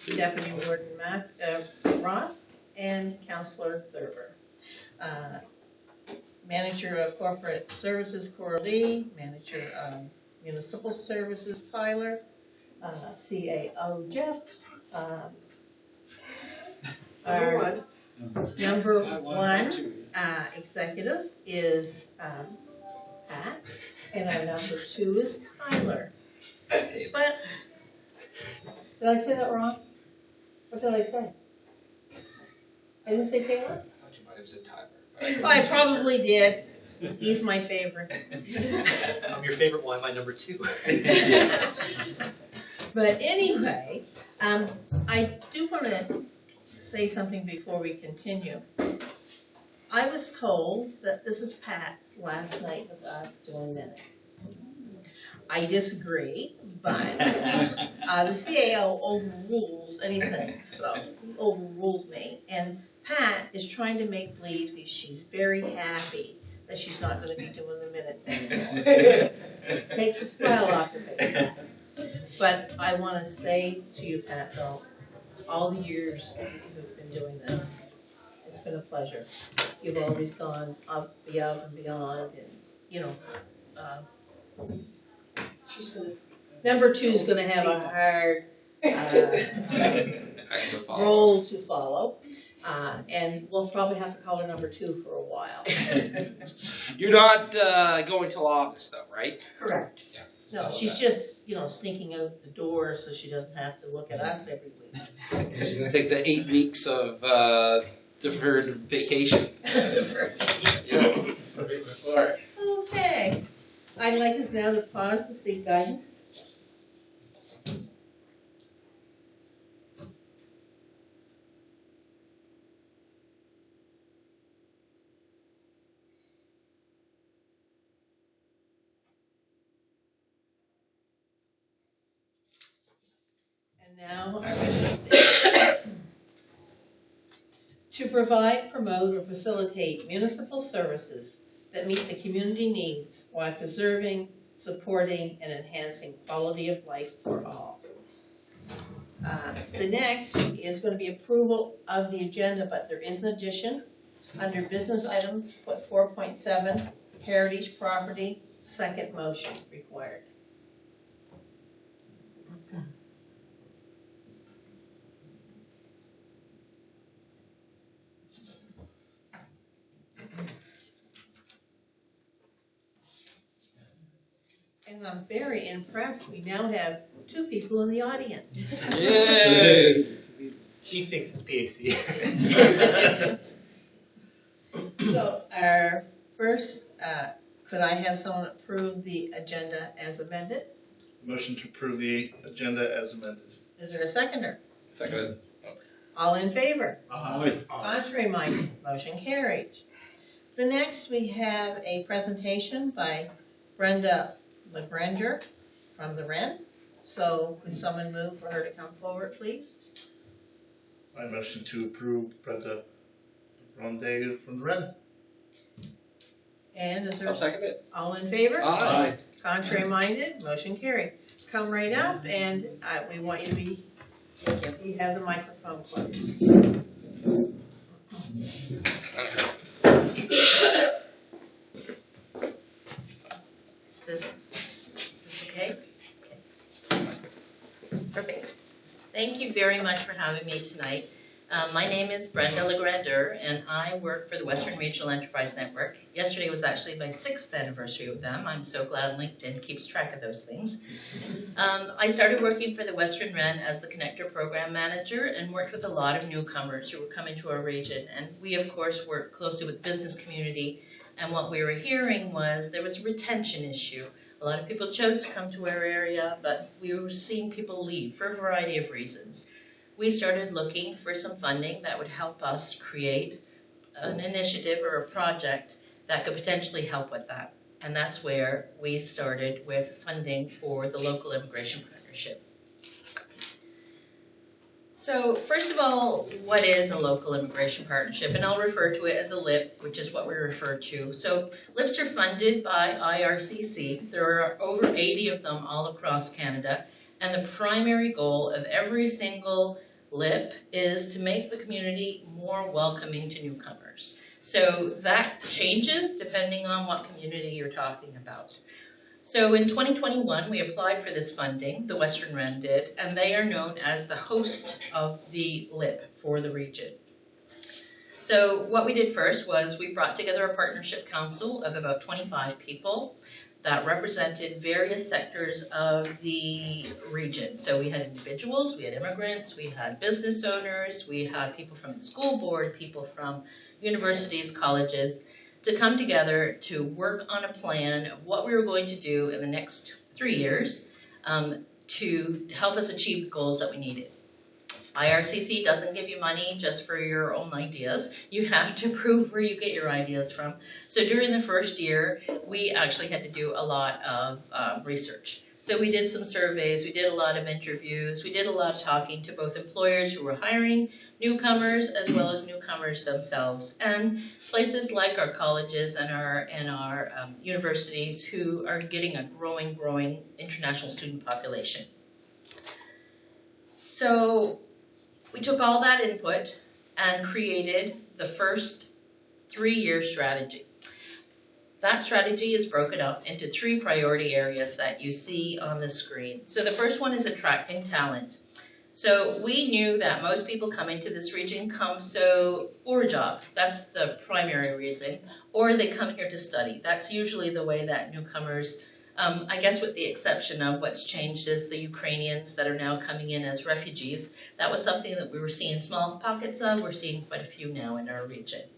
Deputy Warden Ross, and Councillor Thurber. Manager of Corporate Services, Coralie. Manager of Municipal Services, Tyler. CAO, Jeff. Our number one executive is Pat, and our number two is Tyler. But did I say that wrong? What did I say? I didn't say Taylor? I thought you might have said Tyler. I probably did. He's my favorite. I'm your favorite one, my number two. But anyway, I do want to say something before we continue. I was told that this is Pat's last night with us doing minutes. I disagree, but the CAO overrules anything, so he overruled me. And Pat is trying to make believe that she's very happy that she's not going to be doing the minutes anymore. Take the smile off your face, Pat. But I want to say to you, Pat, though, all the years you've been doing this, it's been a pleasure. You've always gone above and beyond, and you know. Number two is going to have a hard role to follow, and we'll probably have to call her number two for a while. You're not going till August, though, right? Correct. Yeah. No, she's just, sneaking out the door so she doesn't have to look at us every week. She's going to take the 8 weeks of deferred vacation. All right. Okay. I'd like us now to pause to seek guidance. And now our mission statement. To provide, promote, or facilitate municipal services that meet the community needs while preserving, supporting, and enhancing quality of life for all. The next is going to be approval of the agenda, but there is an addition. Under business items, put 4.7, heritage property, second motion required. And I'm very impressed. We now have 2 people in the audience. Yay! She thinks it's PAC. So our first, could I have someone approve the agenda as amended? Motion to approve the agenda as amended. Is there a seconder? Second. All in favor? Aye. Contrary minded, motion carried. The next we have a presentation by Brenda LeGrander from the Wren. So could someone move for her to come forward, please? I motion to approve Brenda Ronde from the Wren. And is there I'll second it. all in favor? Aye. Contrary minded, motion carried. Come right up, and we want you to be. You have the microphone close. Is this okay? Perfect. Thank you very much for having me tonight. My name is Brenda LeGrander, and I work for the Western Regional Enterprise Network. Yesterday was actually my 6th anniversary with them. I'm so glad LinkedIn keeps track of those things. I started working for the Western Wren as the Connector Program Manager and worked with a lot of newcomers who were coming to our region. And we, of course, work closely with the business community. And what we were hearing was there was a retention issue. A lot of people chose to come to our area, but we were seeing people leave for a variety of reasons. We started looking for some funding that would help us create an initiative or a project that could potentially help with that. And that's where we started with funding for the local immigration partnership. So first of all, what is a local immigration partnership? And I'll refer to it as a LIP, which is what we refer to. So LIPs are funded by IRCC. There are over 80 of them all across Canada. And the primary goal of every single LIP is to make the community more welcoming to newcomers. So that changes depending on what community you're talking about. So in 2021, we applied for this funding, the Western Ren did, and they are known as the host of the LIP for the region. So what we did first was we brought together a partnership council of about 25 people that represented various sectors of the region. So we had individuals, we had immigrants, we had business owners, we had people from the school board, people from universities, colleges, to come together to work on a plan of what we were going to do in the next 3 years to help us achieve the goals that we needed. IRCC doesn't give you money just for your own ideas. You have to prove where you get your ideas from. So during the first year, we actually had to do a lot of research. So we did some surveys, we did a lot of interviews, we did a lot of talking to both employers who were hiring newcomers as well as newcomers themselves, and places like our colleges and our universities who are getting a growing international student population. So we took all that input and created the first 3-year strategy. That strategy is broken up into 3 priority areas that you see on the screen. So the first one is attracting talent. So we knew that most people coming to this region come for a job. That's the primary reason. Or they come here to study. That's usually the way that newcomers, I guess with the exception of what's changed is the Ukrainians that are now coming in as refugees. That was something that we were seeing small pockets of. We're seeing quite a few now in our region.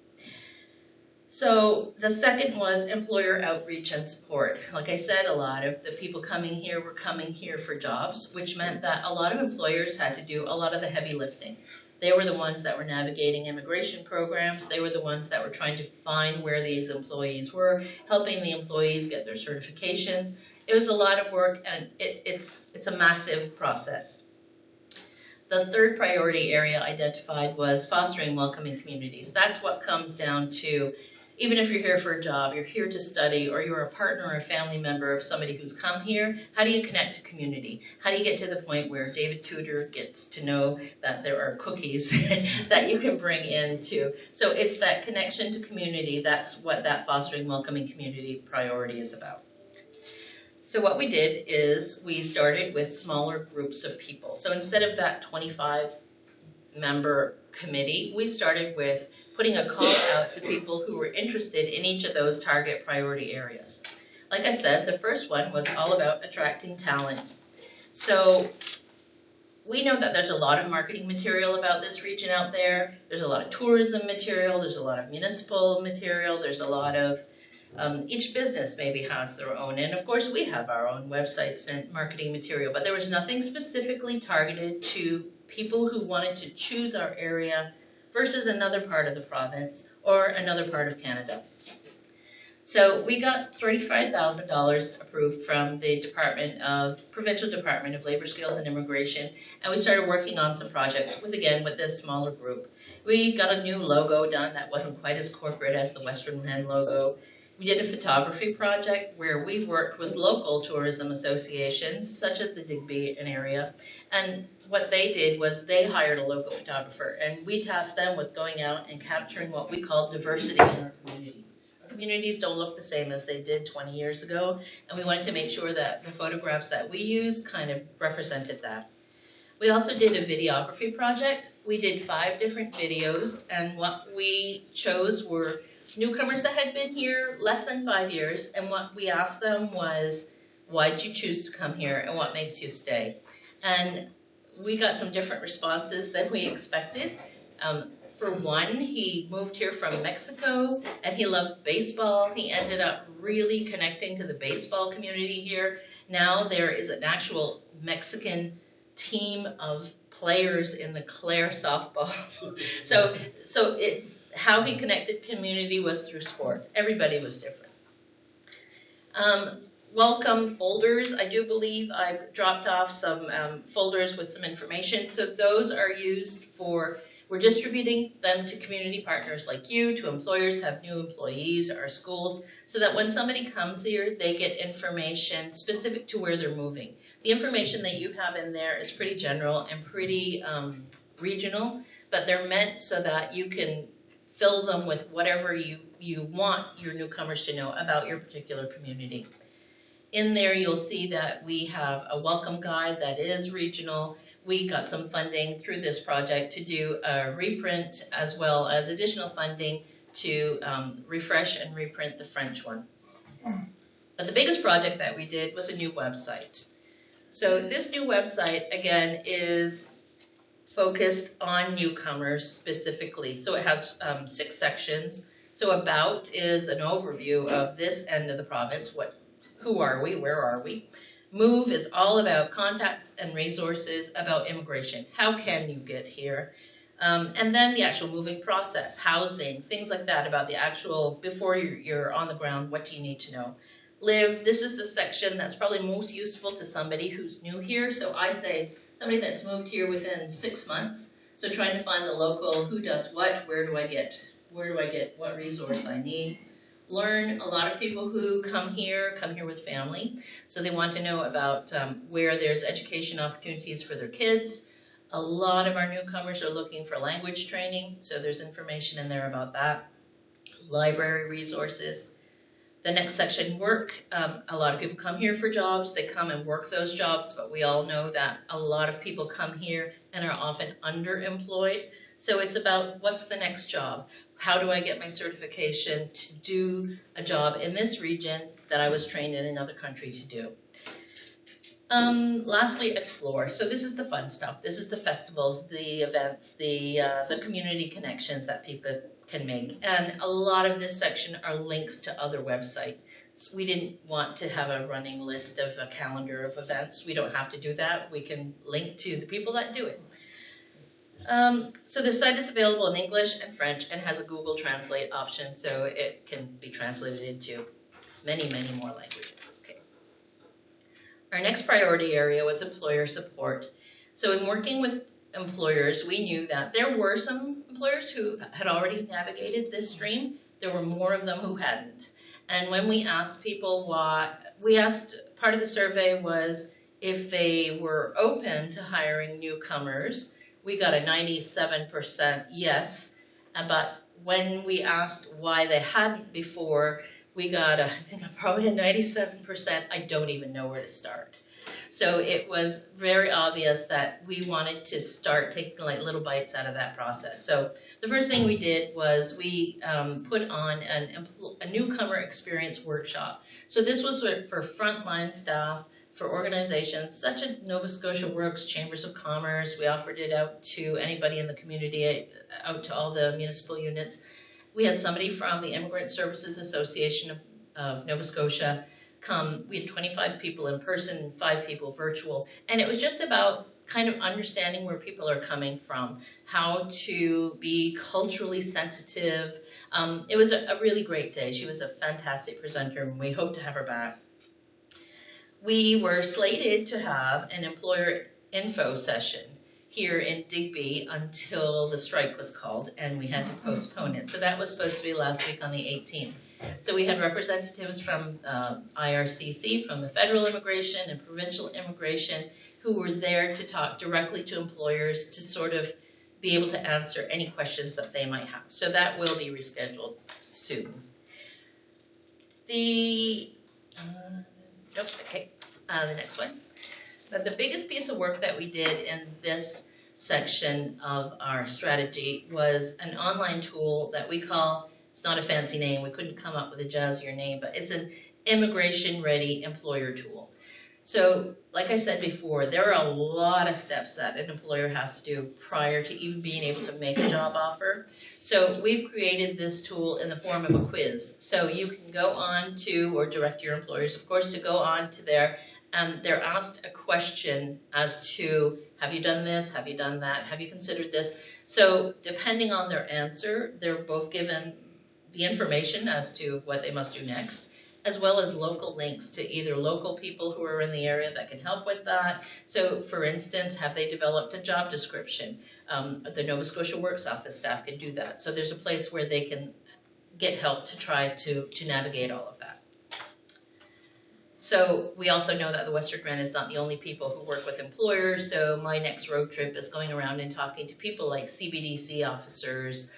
So the second was employer outreach and support. Like I said, a lot of the people coming here were coming here for jobs, which meant that a lot of employers had to do a lot of the heavy lifting. They were the ones that were navigating immigration programs. They were the ones that were trying to find where these employees were, helping the employees get their certifications. It was a lot of work, and it's a massive process. The third priority area identified was fostering welcoming communities. That's what comes down to, even if you're here for a job, you're here to study, or you're a partner or a family member of somebody who's come here, how do you connect to community? How do you get to the point where David Tudor gets to know that there are cookies that you can bring into? So it's that connection to community. That's what that fostering welcoming community priority is about. So what we did is we started with smaller groups of people. So instead of that 25-member committee, we started with putting a call out to people who were interested in each of those target priority areas. Like I said, the first one was all about attracting talent. So we know that there's a lot of marketing material about this region out there. There's a lot of tourism material. There's a lot of municipal material. There's a lot of each business maybe has their own, and of course we have our own websites and marketing material, but there was nothing specifically targeted to people who wanted to choose our area versus another part of the province or another part of Canada. So we got $35,000 approved from the Provincial Department of Labour Skills and Immigration, and we started working on some projects with this smaller group. We got a new logo done that wasn't quite as corporate as the Western Ren logo. We did a photography project where we worked with local tourism associations, such as the Digby area, and what they did was they hired a local photographer, and we tasked them with going out and capturing what we call diversity in our communities. Our communities don't look the same as they did 20 years ago, and we wanted to make sure that the photographs that we used kind of represented that. We also did a videography project. We did 5 different videos, and what we chose were newcomers that had been here less than 5 years, and what we asked them was, why did you choose to come here and what makes you stay? And we got some different responses than we expected. For one, he moved here from Mexico and he loved baseball. He ended up really connecting to the baseball community here. Now there is an actual Mexican team of players in the Clare softball. so it's how he connected community was through sport. Everybody was different. Welcome folders. I do believe I've dropped off some folders with some information. So those are used we're distributing them to community partners like you, to employers who have new employees, our schools, so that when somebody comes here, they get information specific to where they're moving. The information that you have in there is pretty general and pretty regional, but they're meant so that you can fill them with whatever you want your newcomers to know about your particular community. In there, you'll see that we have a welcome guide that is regional. We got some funding through this project to do a reprint as well as additional funding to refresh and reprint the French one. But the biggest project that we did was a new website. So this new website, again, is focused on newcomers specifically. So it has 6 sections. So about is an overview of this end of the province. Who are we? Where are we? Move is all about contacts and resources about immigration. How can you get here? And then the actual moving process, housing, things like that about the actual, before you're on the ground, what do you need to know? Live, this is the section that's probably most useful to somebody who's new here. So I say somebody that's moved here within 6 months. So trying to find the local, who does what, where do I get what resource I need. Learn, a lot of people who come here with family. So they want to know about where there's education opportunities for their kids. A lot of our newcomers are looking for language training, so there's information in there about that. Library resources. The next section, work. A lot of people come here for jobs. They come and work those jobs, but we all know that a lot of people come here and are often underemployed. So it's about what's the next job? How do I get my certification to do a job in this region that I was trained in another country to do? Lastly, explore. So this is the fun stuff. This is the festivals, the events, the community connections that people can make. And a lot of this section are links to other websites. We didn't want to have a running list of a calendar of events. We don't have to do that. We can link to the people that do it. So the site is available in English and French and has a Google Translate option, so it can be translated into many, many more languages. Okay. Our next priority area was employer support. So in working with employers, we knew that there were some employers who had already navigated this stream. There were more of them who hadn't. And when we asked people part of the survey was if they were open to hiring newcomers. We got a 97% yes, but when we asked why they hadn't before, we got probably a 97%, I don't even know where to start. So it was very obvious that we wanted to start taking like little bites out of that process. So the first thing we did was we put on a newcomer experience workshop. So this was for frontline staff, for organizations such as Nova Scotia Works, Chambers of Commerce. We offered it out to anybody in the community, out to all the municipal units. We had somebody from the Immigrant Services Association of Nova Scotia come. We had 25 people in person, 5 people virtual. And it was just about kind of understanding where people are coming from, how to be culturally sensitive. It was a really great day. She was a fantastic presenter, and we hope to have her back. We were slated to have an employer info session here in Digby until the strike was called, and we had to postpone it. So that was supposed to be last week on the 18th. So we had representatives from IRCC, from the federal immigration and provincial immigration, who were there to talk directly to employers to sort of be able to answer any questions that they might have. So that will be rescheduled soon. The next one. But the biggest piece of work that we did in this section of our strategy was an online tool that we call, it's not a fancy name, we couldn't come up with a jazzier name, but it's an immigration-ready employer tool. So, like I said before, there are a lot of steps that an employer has to do prior to even being able to make a job offer. So we've created this tool in the form of a quiz. So you can go on to, or direct your employers, of course, to go on to there, and they're asked a question as to, have you done this, have you done that, have you considered this? So depending on their answer, they're both given the information as to what they must do next, as well as local links to either local people who are in the area that can help with that. So, for instance, have they developed a job description? The Nova Scotia Works office staff can do that. So there's a place where they can get help to try to navigate all of that. So we also know that the Western Rand is not the only people who work with employers. So my next road trip is going around and talking to people like CBDC officers,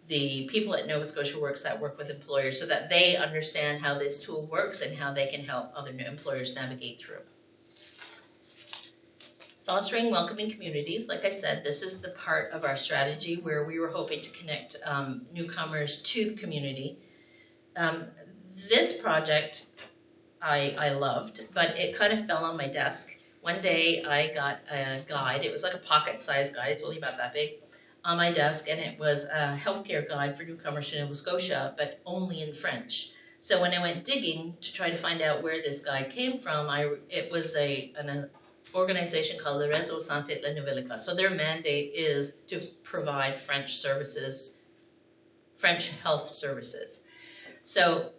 the people at Nova Scotia Works that work with employers, so that they understand how this tool works and how they can help other employers navigate through. Fostering welcoming communities, like I said, this is the part of our strategy where we were hoping to connect newcomers to the community. This project I loved, but it kind of fell on my desk. One day I got a guide. It was like a pocket-sized guide. It's only about that big on my desk, and it was a healthcare guide for newcomers to Nova Scotia, but only in French. So when I went digging to try to find out where this guide came from, it was an organization called the Réseau Santé de la Nouvelle-Écosse. So their mandate is to provide French health services. So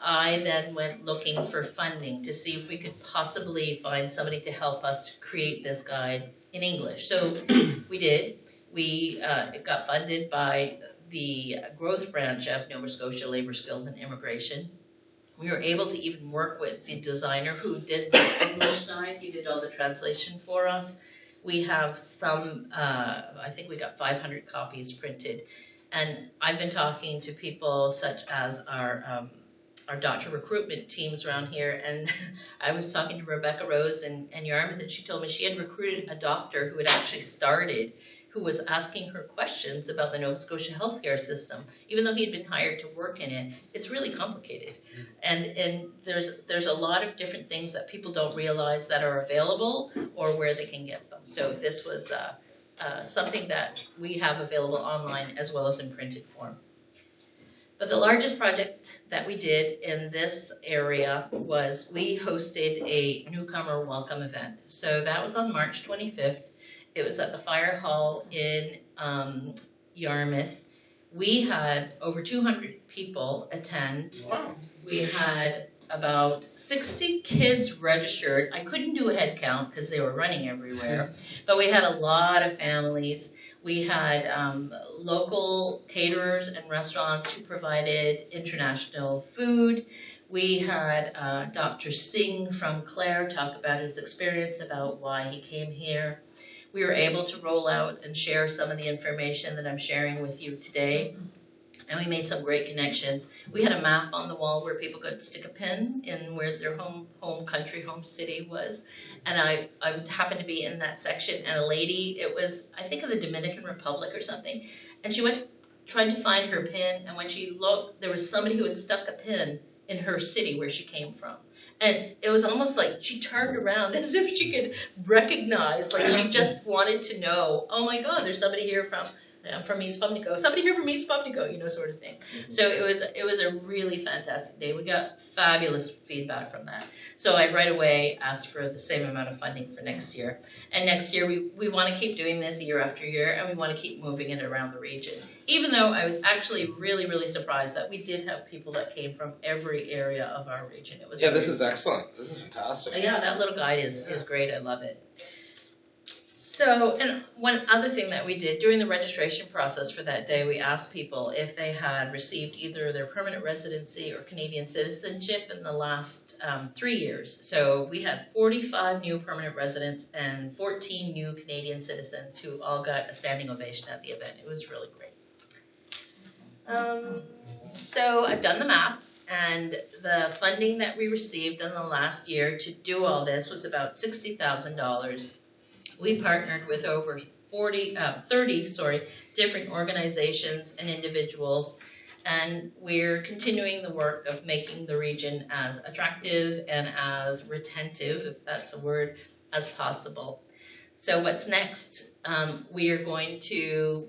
I then went looking for funding to see if we could possibly find somebody to help us create this guide in English. So we did. It got funded by the growth branch of Nova Scotia Labour Skills and Immigration. We were able to even work with the designer who did the English guide. He did all the translation for us. We have I think we got 500 copies printed. And I've been talking to people such as our doctor recruitment teams around here, and I was talking to Rebecca Rose in Yarmouth, and she told me she had recruited a doctor who had actually started, who was asking her questions about the Nova Scotia healthcare system. Even though he'd been hired to work in it, it's really complicated. And there's a lot of different things that people don't realize that are available or where they can get them. So this was something that we have available online as well as in printed form. But the largest project that we did in this area was we hosted a newcomer welcome event. So that was on March 25th. It was at the Fire Hall in Yarmouth. We had over 200 people attend. Wow. We had about 60 kids registered. I couldn't do a head count because they were running everywhere. But we had a lot of families. We had local caterers and restaurants who provided international food. We had Dr. Singh from Clare talk about his experience about why he came here. We were able to roll out and share some of the information that I'm sharing with you today. And we made some great connections. We had a map on the wall where people could stick a pin in where their home city was. And I happened to be in that section, and a lady, it was, I think, of the Dominican Republic or something, and she went trying to find her pin, and when she looked, there was somebody who had stuck a pin in her city where she came from. And it was almost like she turned around as if she could recognize, like she just wanted to know, oh my God, there's somebody here from East Pumlico, somebody here from East Pumlico, sort of thing. So it was a really fantastic day. We got fabulous feedback from that. So I right away asked for the same amount of funding for next year. And next year we want to keep doing this year after year, and we want to keep moving it around the region. Even though I was actually really, really surprised that we did have people that came from every area of our region. It was This is excellent. This is fantastic. Yeah, that little guide is great. I love it. So, and one other thing that we did during the registration process for that day, we asked people if they had received either their permanent residency or Canadian citizenship in the last 3 years. So we had 45 new permanent residents and 14 new Canadian citizens who all got a standing ovation at the event. It was really great. So I've done the math, and the funding that we received in the last year to do all this was about $60,000. We partnered with over 30 different organizations and individuals, and we're continuing the work of making the region as attractive and as retentive, if that's a word, as possible. So what's next? We are going to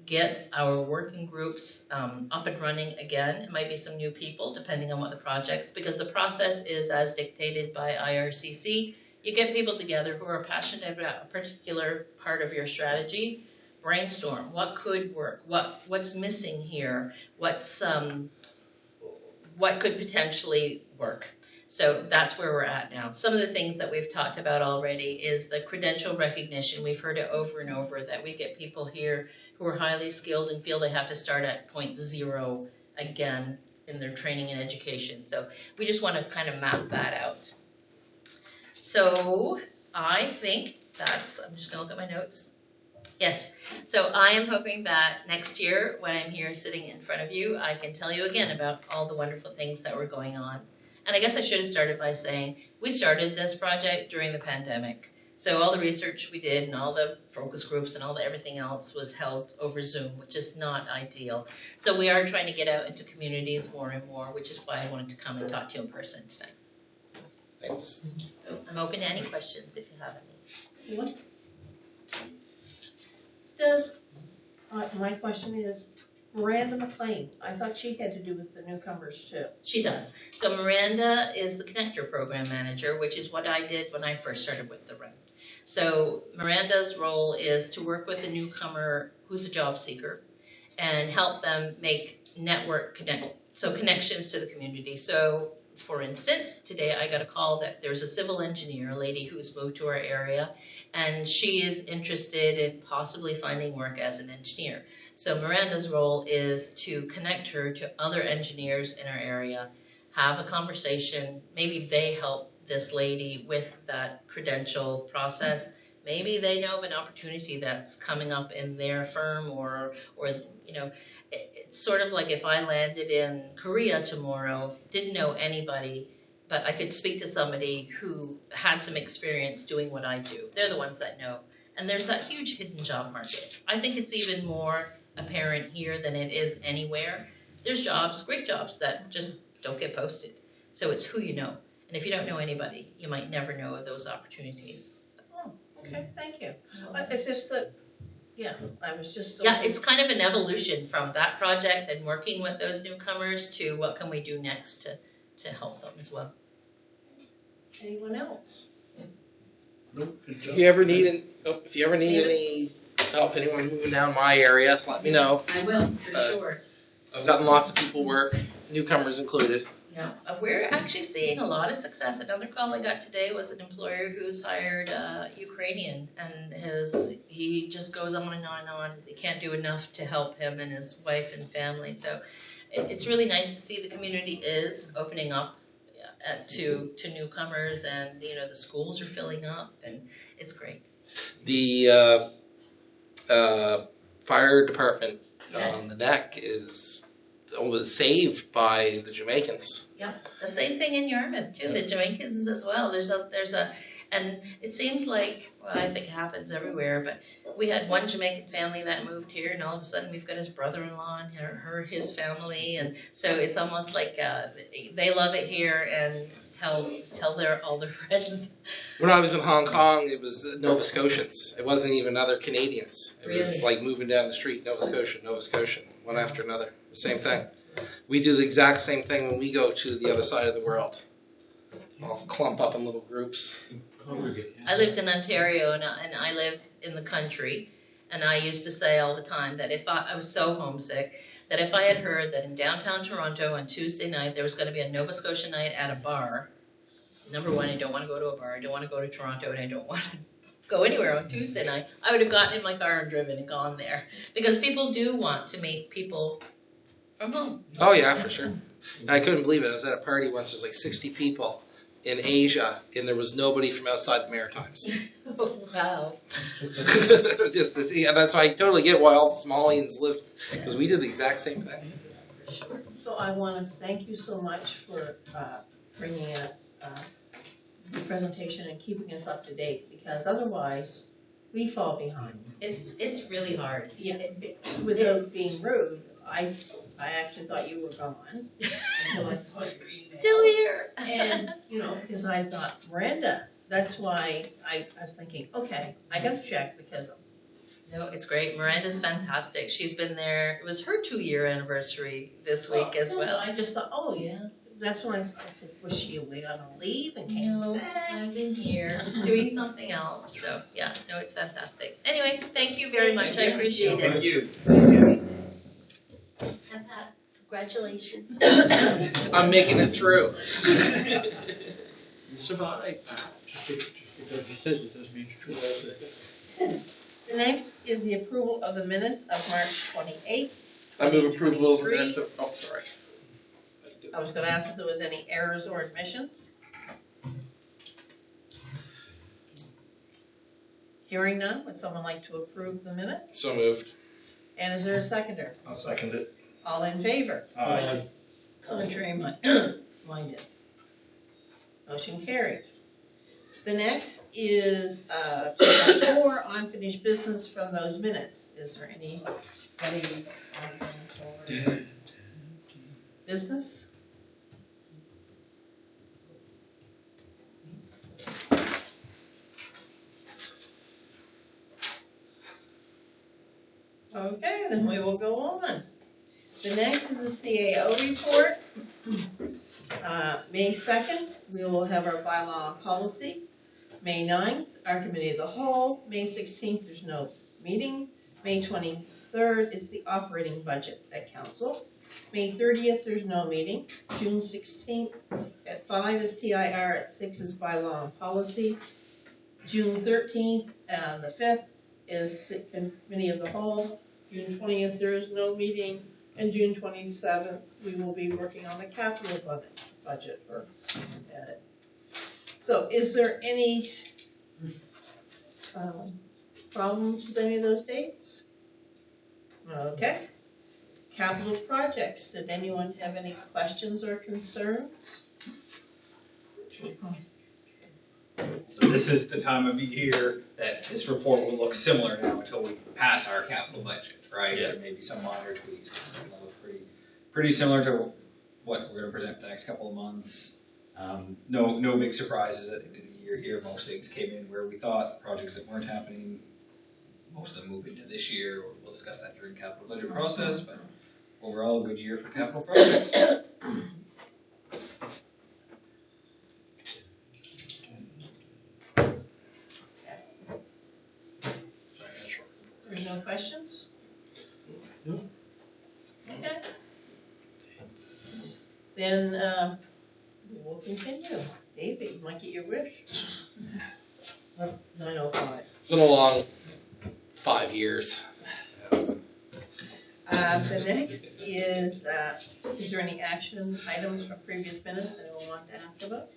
get our working groups up and running again. It might be some new people, depending on what the project's, because the process is as dictated by IRCC. You get people together who are passionate about a particular part of your strategy, brainstorm what could work, what's missing here, what could potentially work. So that's where we're at now. Some of the things that we've talked about already is the credential recognition. We've heard it over and over that we get people here who are highly skilled and feel they have to start at point zero again. in their training and education. So we just want to kind of map that out. So I think I'm just going to look at my notes. Yes. So I am hoping that next year, when I'm here sitting in front of you, I can tell you again about all the wonderful things that were going on. And I guess I should have started by saying we started this project during the pandemic. So all the research we did and all the focus groups and all the everything else was held over Zoom, which is not ideal. So we are trying to get out into communities more and more, which is why I wanted to come and talk to you in person tonight. Thanks. So I'm open to any questions if you have any. What my question is, Miranda McLean, I thought she had to do with the newcomers too. She does. So Miranda is the Connector Program Manager, which is what I did when I first started with the REN. So Miranda's role is to work with a newcomer who's a job seeker and help them make connections to the community. So for instance, today I got a call that there's a civil engineer, a lady who's moved to our area, and she is interested in possibly finding work as an engineer. So Miranda's role is to connect her to other engineers in our area, have a conversation. Maybe they help this lady with that credential process. Maybe they know of an opportunity that's coming up in their firm, or you know, it's sort of like if I landed in Korea tomorrow, didn't know anybody, but I could speak to somebody who had some experience doing what I do. They're the ones that know. And there's that huge hidden job market. I think it's even more apparent here than it is anywhere. There's jobs, great jobs, that just don't get posted. So it's who you know. And if you don't know anybody, you might never know of those opportunities. So. Oh, okay, thank you. It's just that, yeah, I was just... Yeah, it's kind of an evolution from that project and working with those newcomers to what can we do next to help them as well. Anyone else? Nope, good job. If you ever need any help, anyone moving down my area, let me know. I will, for sure. I've gotten lots of people work, newcomers included. Yeah, we're actually seeing a lot of success. Another call I got today was an employer who's hired a Ukrainian, and he just goes on and on and on. They can't do enough to help him and his wife and family. So it's really nice to see the community is opening up to newcomers, and you know the schools are filling up, and it's great. The fire department Yes. on the neck was saved by the Jamaicans. Yeah, the same thing in Yarmouth too. The Jamaicans as well. There's a, and it seems like, well, I think it happens everywhere. But we had one Jamaican family that moved here, and all of a sudden we've got his brother-in-law and his family, and so it's almost like they love it here and tell all their friends. When I was in Hong Kong, it was Nova Scotians. It wasn't even other Canadians. It was Really? like moving down the street, Nova Scotian, one after another. Same thing. We do the exact same thing when we go to the other side of the world. All clump up in little groups. I lived in Ontario, and I lived in the country, and I used to say all the time that if I was so homesick, that if I had heard that in downtown Toronto on Tuesday night there was going to be a Nova Scotia night at a bar, number one, I don't want to go to a bar, I don't want to go to Toronto, and I don't want to go anywhere on Tuesday night, I would have gotten in my car and driven and gone there. Because people do want to meet people from home. Oh yeah, for sure. I couldn't believe it. I was at a party once. There's like 60 people in Asia, and there was nobody from outside the Maritimes. Oh, wow. Just to see, and that's why I totally get why all the Somalians lived, because we did the exact same thing. So I want to thank you so much for bringing us the presentation and keeping us up to date, because otherwise we fall behind. It's really hard. Yeah. Without being rude, I actually thought you were gone until I saw your email. Still here. And, because I thought, Miranda, that's why I was thinking, okay, I got to check because No, it's great. Miranda's fantastic. She's been there. It was her 2-year anniversary this week as well. I just thought, yeah. That's when I said, was she away on a leave and came No, back? I've been here doing something else. So, yeah, no, it's fantastic. Anyway, thank you very much. I appreciate it. Thank you. And Pat, congratulations. I'm making it through. You survived. Just because you said it doesn't mean it's true. The next is the approval of the minutes of March 28th. I move approval of the 2023. minutes of, oh, sorry. I was gonna ask if there was any errors or omissions. Hearing none, would someone like to approve the minutes? So moved. And is there a seconder? I'll second it. All in favor? Aye. Contrary minded. Motion carried. The next is 4 unfinished business from those minutes. Is there anybody for business? Okay, then we will go on. The next is the CAO report. May 2nd, we will have our bylaw policy. May 9th, our committee of the whole. May 16th, there's no meeting. May 23rd, it's the operating budget at council. May 30th, there's no meeting. June 16th, at 5 is TIR, at 6 is bylaw and policy. June 13th and the 5th is committee of the whole. June 20th, there is no meeting. And June 27th, we will be working on the capital budget for edit. So is there any problems with any of those dates? Okay. Capital projects. Did anyone have any questions or concerns? So this is the time of the year that this report will look similar now until we pass our capital budget, right? Yeah. There may be some minor tweaks, but it's going to look pretty similar to what we're going to present for the next couple of months. No big surprises at the end of the year here. Most things came in where we thought. Projects that weren't happening, most of them move into this year. We'll discuss that during capital budget process, but overall a good year for capital projects. There's no questions? No. Okay. Then we will continue. David, you might get your wish. 9:05. It's been a long 5 years. The next is there any action items from previous minutes anyone want to ask about?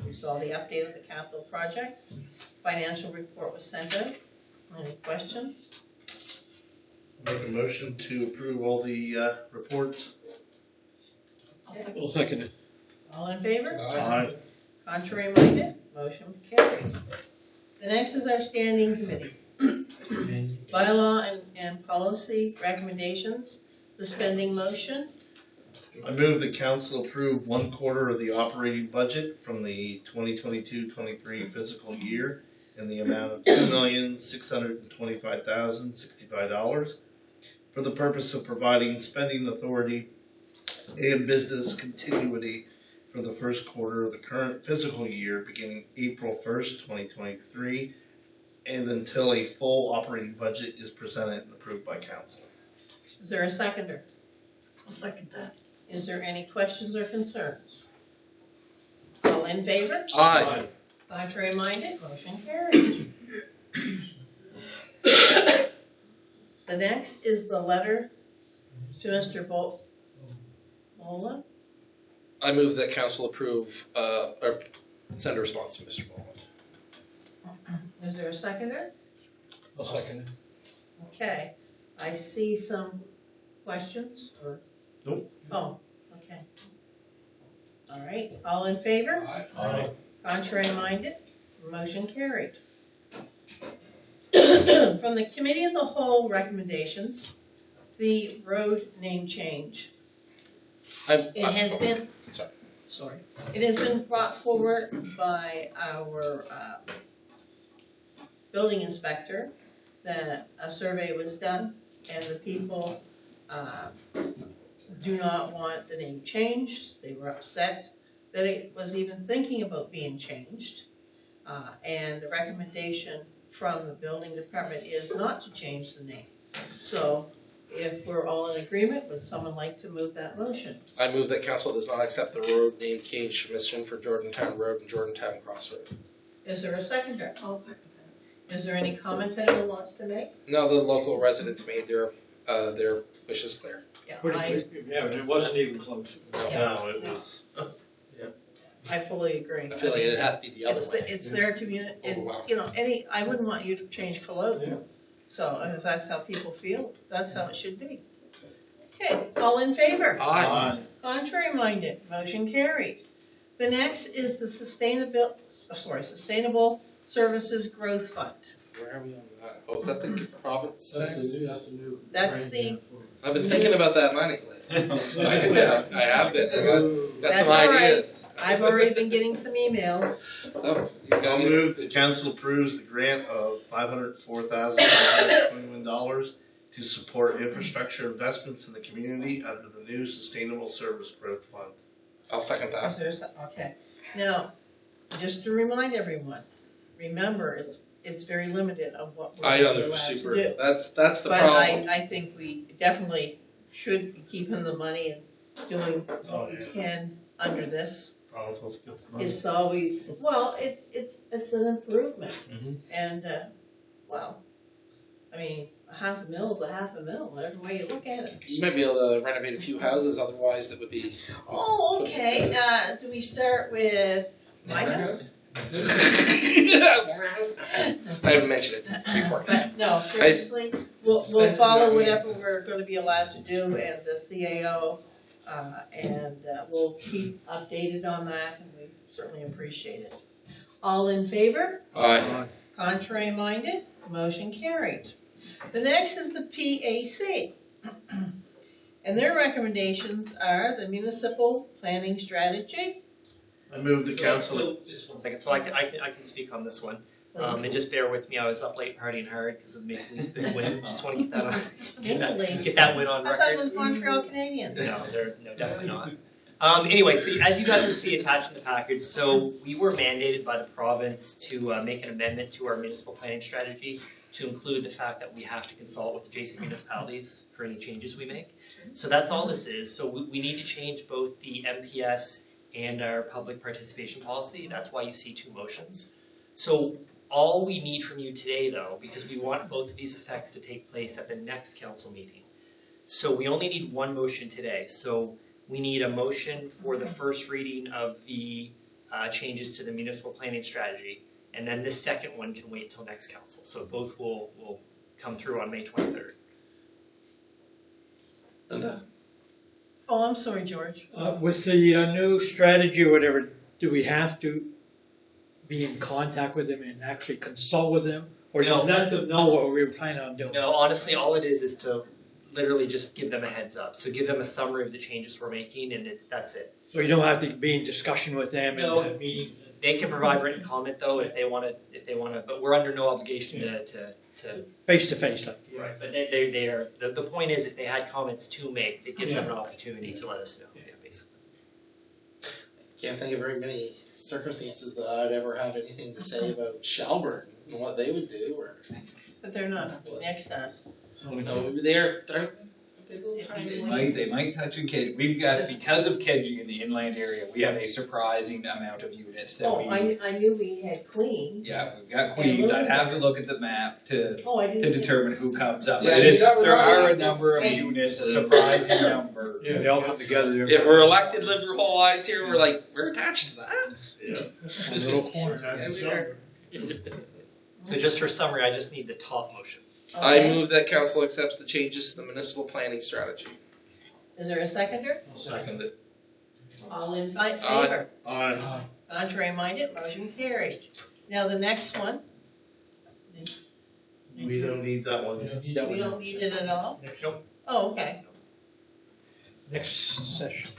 We saw the update of the capital projects. Financial report was sent out. Any questions? Make a motion to approve all the reports. I'll second it. All in favor? Aye. Contrary minded? Motion carried. The next is our standing committee. Bylaw and policy recommendations. The spending motion. I move the council approve 1/4 of the operating budget from the 2022-23 fiscal year in the amount of $2,625,065 for the purpose of providing spending authority and business continuity for the first quarter of the current fiscal year beginning April 1st, 2023, and until a full operating budget is presented and approved by council. Is there a seconder? I'll second that. Is there any questions or concerns? All in favor? Aye. Contrary minded? Motion carried. The next is the letter to Mr. Boland. I move that council approve, or send a response to Mr. Boland. Is there a seconder? I'll second it. Okay. I see some questions or? Nope. Oh, okay. All right. All in favor? Aye. Contrary minded? Motion carried. From the Committee of the Whole recommendations, the road name change. It has been, Sorry. it has been brought forward by our building inspector that a survey was done and the people do not want the name changed. They were upset that it was even thinking about being changed. And the recommendation from the building department is not to change the name. So if we're all in agreement, would someone like to move that motion? I move that council does not accept the road name change submission for Jordantown Road and Jordantown Crossroad. Is there a seconder? I'll second that. Is there any comments anyone wants to make? No, the local residents made their their wish is clear. Yeah, Yeah, and it wasn't even close. No, it was. I fully agree. I feel like it had to be the other way. It's their community, Wow. I wouldn't want you to change cologne. Yeah. So if that's how people feel, that's how it should be. Okay, all in favor? Aye. Contrary minded, motion carried. The next is the Sustainable Services Growth Fund. Where are we on that? Oh, is that the province? That's the new. That's the- I've been thinking about that money lately. I have been. Got That's some all right. ideas. I've already been getting some emails. Oh, I'll move the council approves the grant of $504,521 to support infrastructure investments in the community under the new Sustainable Service Growth Fund. I'll second Is that. there okay. Now, just to remind everyone, remember, it's very limited of what we're I know allowed they're to super. do. That's the But problem. I think we definitely should be keeping the money and doing what we can under this. It's always, well, it's an improvement. Mhm. And, well, I mean, $500,000 is $500,000, whatever way you look at it. You might be able to renovate a few houses. Otherwise, that would be. Oh, okay. Do we start with my house? More house? I haven't mentioned it before. But no, seriously, we'll follow whatever we're going to be allowed to do and the CAO, and we'll keep updated on that, and we certainly appreciate it. All in favor? Aye. Contrary minded? Motion carried. The next is the PAC. And their recommendations are the municipal planning strategy. I move the council. So, just 1 second, so I can speak on this one. And just bear with me, I was up late partying hard because of the Maple Leafs big win. Just want to get that on, Maple Leafs. get that win on I record. thought it was Montreal Canadiens. No, definitely not. Anyway, so as you guys will see attached in the package, so we were mandated by the province to make an amendment to our municipal planning strategy to include the fact that we have to consult with adjacent municipalities for any changes we make. So that's all this is. So we need to change both the MPS and our public participation policy. That's why you see two motions. So all we need from you today, though, because we want both of these effects to take place at the next council meeting. So we only need one motion today. So we need a motion for the first reading of the changes to the municipal planning strategy. And then this second one can wait until next council. So both will come through on May 23rd. Oh, I'm sorry, George. With the new strategy or whatever, do we have to be in contact with them and actually consult with them? Or No. just let them know what we're planning on doing? No, honestly, all it is to literally just give them a heads up. So give them a summary of the changes we're making, and that's it. So you don't have to be in discussion with them No. and have meetings? They can provide written comment though if they want to. But we're under no obligation to Face to face, like. Right. But they are. The point is, if they had comments to make, it gives them an opportunity to let us know. Yeah, basically. Can't think of very many circumstances that I'd ever have anything to say about Shelburne and what they would do, or But they're not next to us. no, they're big little tiny. They might touch on Kedge. We've got, because of Kedge in the inland area, we have a surprising amount of units that Oh, we. I knew we had Queen. Yeah, we've got Queens. I'd have to look at the map to Oh, I didn't. determine who comes up. Yeah, But it is, you got there are a right. number of units, a surprising number. Yeah, they all come together. If we're elected, live your whole lives here, we're like, we're attached to that. Yeah. A little corner. That's we a are. So just for summary, I just need the top motion. I Okay. move that council accepts the changes to the municipal planning strategy. Is there a seconder? Second it. All in Aye. favor? Aye. Contrary minded, motion carried. Now the next one, We don't need that one. we don't need it at all? Nope. Oh, okay. Next session.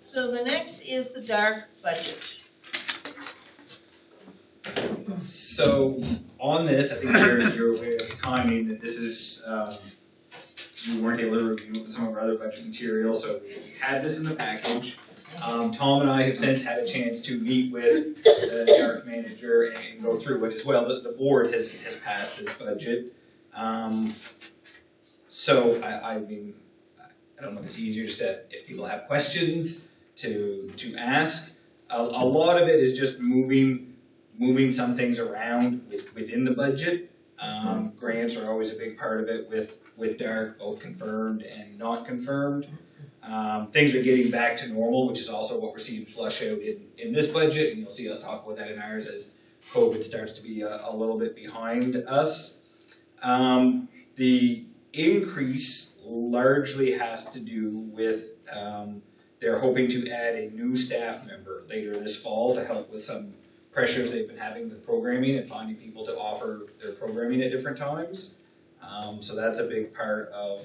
So the next is the dark budget. So on this, I think you're aware of the timing that this is, we weren't able to review some of our other budget material, so we had this in the package. Tom and I have since had a chance to meet with the sheriff manager and go through it as well. The board has passed this budget. So I mean, I don't know if it's easier just to, if people have questions, to ask. A lot of it is just moving some things around within the budget. Grants are always a big part of it with with dark, both confirmed and not confirmed. Things are getting back to normal, which is also what we're seeing flush out in this budget, and you'll see us talk about that in ours as COVID starts to be a little bit behind us. The increase largely has to do with they're hoping to add a new staff member later this fall to help with some pressures they've been having with programming and finding people to offer their programming at different times. So that's a big part of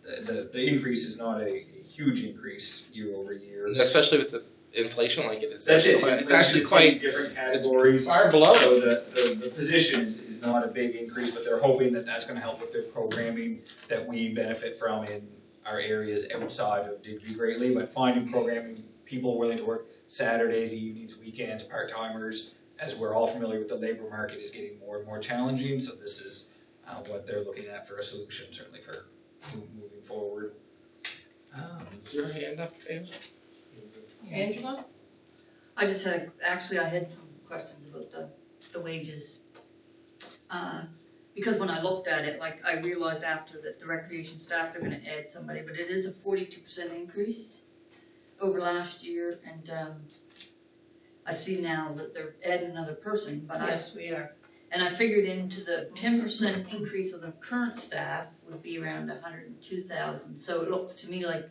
the increase. Is not a huge increase year over year. Especially with the inflation like it is. That's it. It's actually quite different categories. It's far below. So the position is not a big increase, but they're hoping that that's going to help with their programming that we benefit from in our areas outside of Digby greatly. But finding programming, people willing to work Saturdays, evenings, weekends, part-timers, as we're all familiar with, the labor market is getting more and more challenging. So this is what they're looking at for a solution, certainly for moving forward. Is your hand up, Angela? I just had, actually, I had some questions about the wages. Because when I looked at it, like, I realized after that the recreation staff, they're gonna add somebody, but it is a 42% increase over last year, and, I see now that they're adding another person, but Yes, we are. and I figured into the 10% increase of the current staff would be around 102,000, so it looks to me like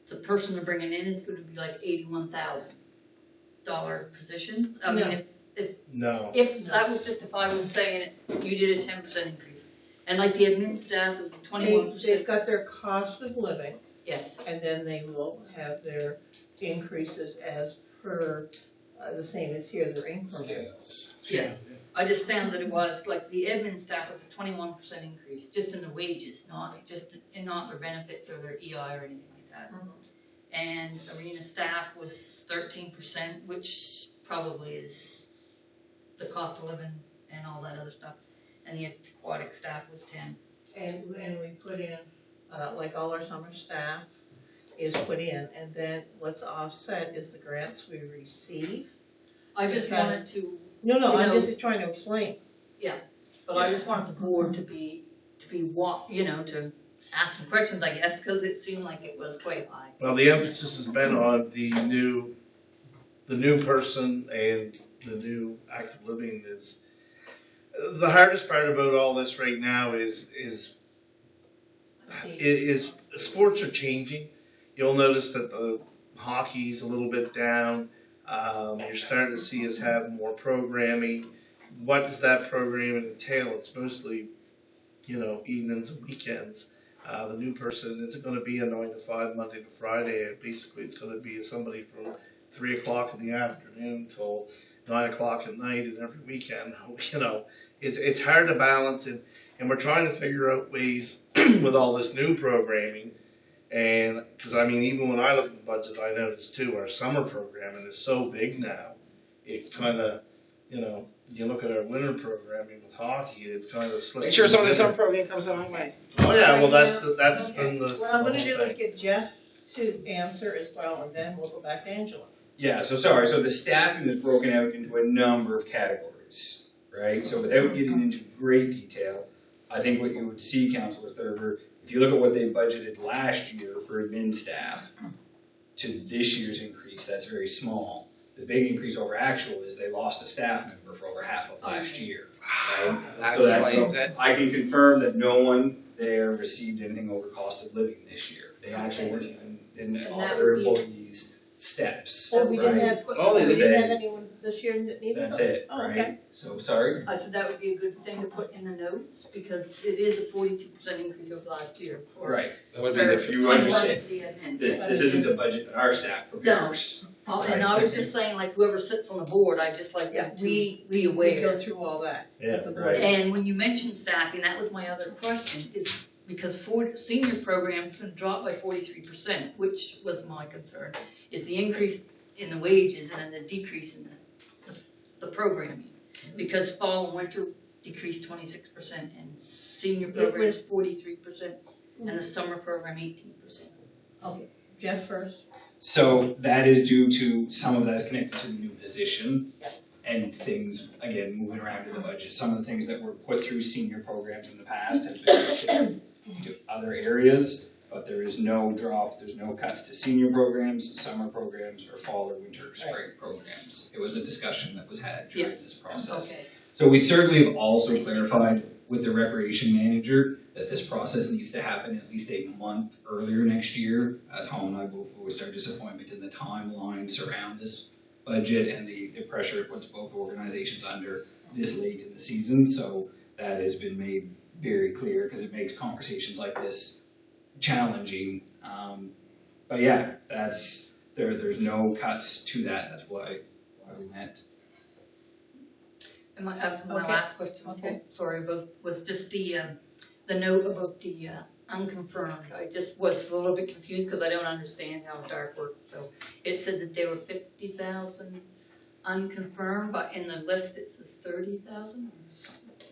the person they're bringing in is gonna be like $81,000 position. I mean, No. if that was just if I was saying it, you did a 10% increase. And like the admin staff is 21%. They've got their cost of living, Yes. and then they will have their increases as per the same as here, their increments. Yes. Yeah. I just found that it was like the admin staff was a 21% increase just in the wages, not their benefits or their EI or anything like that. And arena staff was 13%, which probably is the cost of living and all that other stuff. And the aquatic staff was 10. And we put in, like all our summer staff is put in, and then what's offset is the grants we receive. I just Because- wanted to, No, You I'm know- just trying to explain. but I just wanted the board to be to ask some questions, I guess, because it seemed like it was quite high. Well, the emphasis has been on the new person and the new active living is, the hardest part about all this right now is sports are changing. You'll notice that the hockey's a little bit down. You're starting to see us have more programming. What does that programming entail? It's mostly, evenings and weekends. The new person isn't going to be a 9 to 5 Monday to Friday. Basically, it's going to be somebody from 3 o'clock in the afternoon till 9 o'clock at night, and every weekend. It's hard to balance, and we're trying to figure out ways with all this new programming. And because even when I look at the budget, I notice too our summer programming is so big now. It's kind of, you look at our winter programming with hockey, it's kind of slipping. Make sure some of the summer program comes on my way. Oh yeah, well that's Okay. been the. What I'm gonna the do whole is thing. get Jeff to answer as well, and then we'll go back to Angela. Yeah, so sorry. So the staffing is broken out into a number of categories, right? So without getting into great detail, I think what you would see, Councillor Thurber, if you look at what they budgeted last year for admin staff to this year's increase, that's very small. The big increase over actual is they lost a staff member for over half of last year. Right? That So explains it. I can confirm that no one there received anything over cost of living this year. They actually didn't And offer that their would be- employees steps. Oh, we didn't right? have, Oh, they we didn't did. have anyone this year that needed That's them? it, Oh, right? okay. So, sorry? I said that would be a good thing to put in the notes because it is a 42% increase over last year. Right. That would be Or different. You 21 understand. for the admin. This isn't the budget that our staff prepares. And I was just saying, like, whoever sits on the board, I just like Yeah, to we be go aware. through all that. Yeah, with the board. right. And when you mentioned staffing, that was my other question, is because senior programs going to drop by 43%, which was my concern, is the increase in the wages and then the decrease in the programming. Because fall and winter decreased 26% and senior programs 43% and the summer program 18%. Okay. Jeff first. So that is due to, some of that is connected to the new position. and things, again, moving around in the budget. Some of the things that were put through senior programs in the past have been shifted to other areas, but there is no drop, there's no cuts to senior programs, summer programs, or fall or winter spring programs. It was a discussion that was had during this process. Okay. So we certainly have also clarified with the recreation manager that this process needs to happen at least a month earlier next year. Tom and I both voiced our disappointment in the timelines around this budget and the pressure it puts both organizations under this late in the season. So that has been made very clear because it makes conversations like this challenging. But yeah, there's no cuts to that. That's why we met. And my Okay. last question, Okay. sorry, was just the note about the unconfirmed. I just was a little bit confused because I don't understand how DART works. So it said that there were 50,000 unconfirmed, but in the list it says 30,000.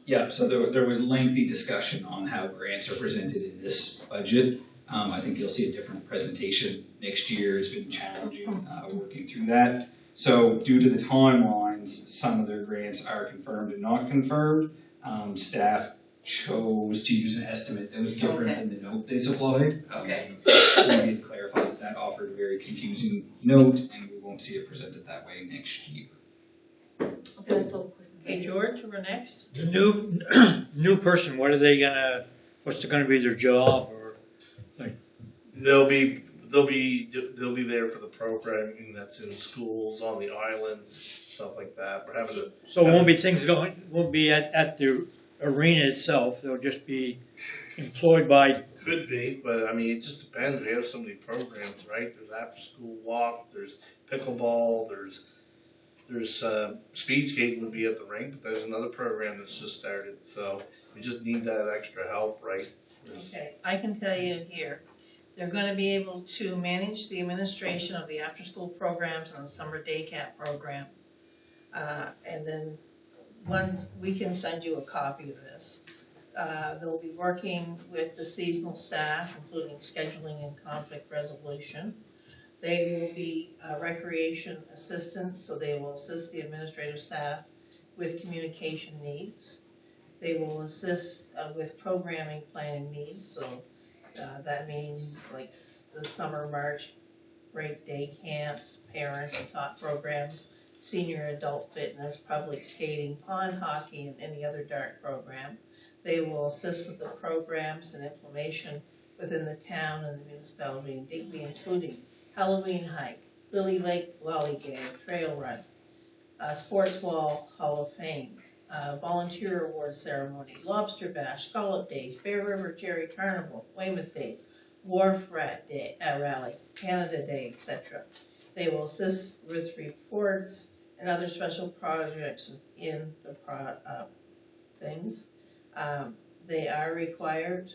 Yeah, so there was lengthy discussion on how grants are presented in this budget. I think you'll see a different presentation next year. It's been challenging working through that. So due to the timelines, some of their grants are confirmed and not confirmed. Staff chose to use an estimate that was different than the note they supplied. We did clarify that offered a very confusing note, and we won't see it presented that way next year. Okay, that's all the questions. Okay, George, we're next. The new person, what's gonna be their job, or like? They'll be there for the programming that's in schools, on the island, stuff like that. We're having So it won't be at the arena itself, they'll just be employed by. Could be, but I mean, it just depends. We have so many programs, right? There's after school walk, there's pickleball, there's speed skating would be at the rink, but there's another program that's just started, so we just need that extra help, right? Okay, I can tell you here, they're going to be able to manage the administration of the after-school programs and the summer day camp program. And then once we can send you a copy of this. They'll be working with the seasonal staff, including scheduling and conflict resolution. They will be recreation assistants, so they will assist the administrative staff with communication needs. They will assist with programming planning needs, so that means like the summer March break day camps, parent and tot programs, senior adult fitness, public skating, pond hockey, and any other DART program. They will assist with the programs and information within the town and the municipality in Digby, including Halloween hike, Lily Lake lollygag, trail run, sports wall Hall of Fame, volunteer award ceremony, lobster bash, scallop days, Bear River Cherry Carnival, Weymouth days, Wharf Rat Day, Rally, Canada Day, etc. They will assist with reports and other special projects in the things. They are required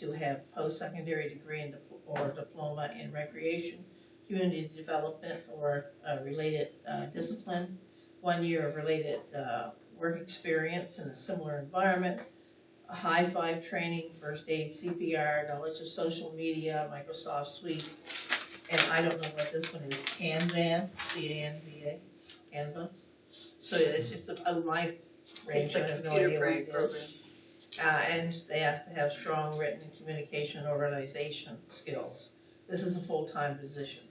to have post-secondary degree or diploma in recreation, community development, or related discipline, 1 year of related work experience in a similar environment, a high five training, first aid, CPR, knowledge of social media, Microsoft Suite, and I don't know what this one is, Canva, C-A-N-V-A, Canva. So it's just a life range, I have no idea what it is. And they have to have strong written and communication and organization skills. This is a full-time position.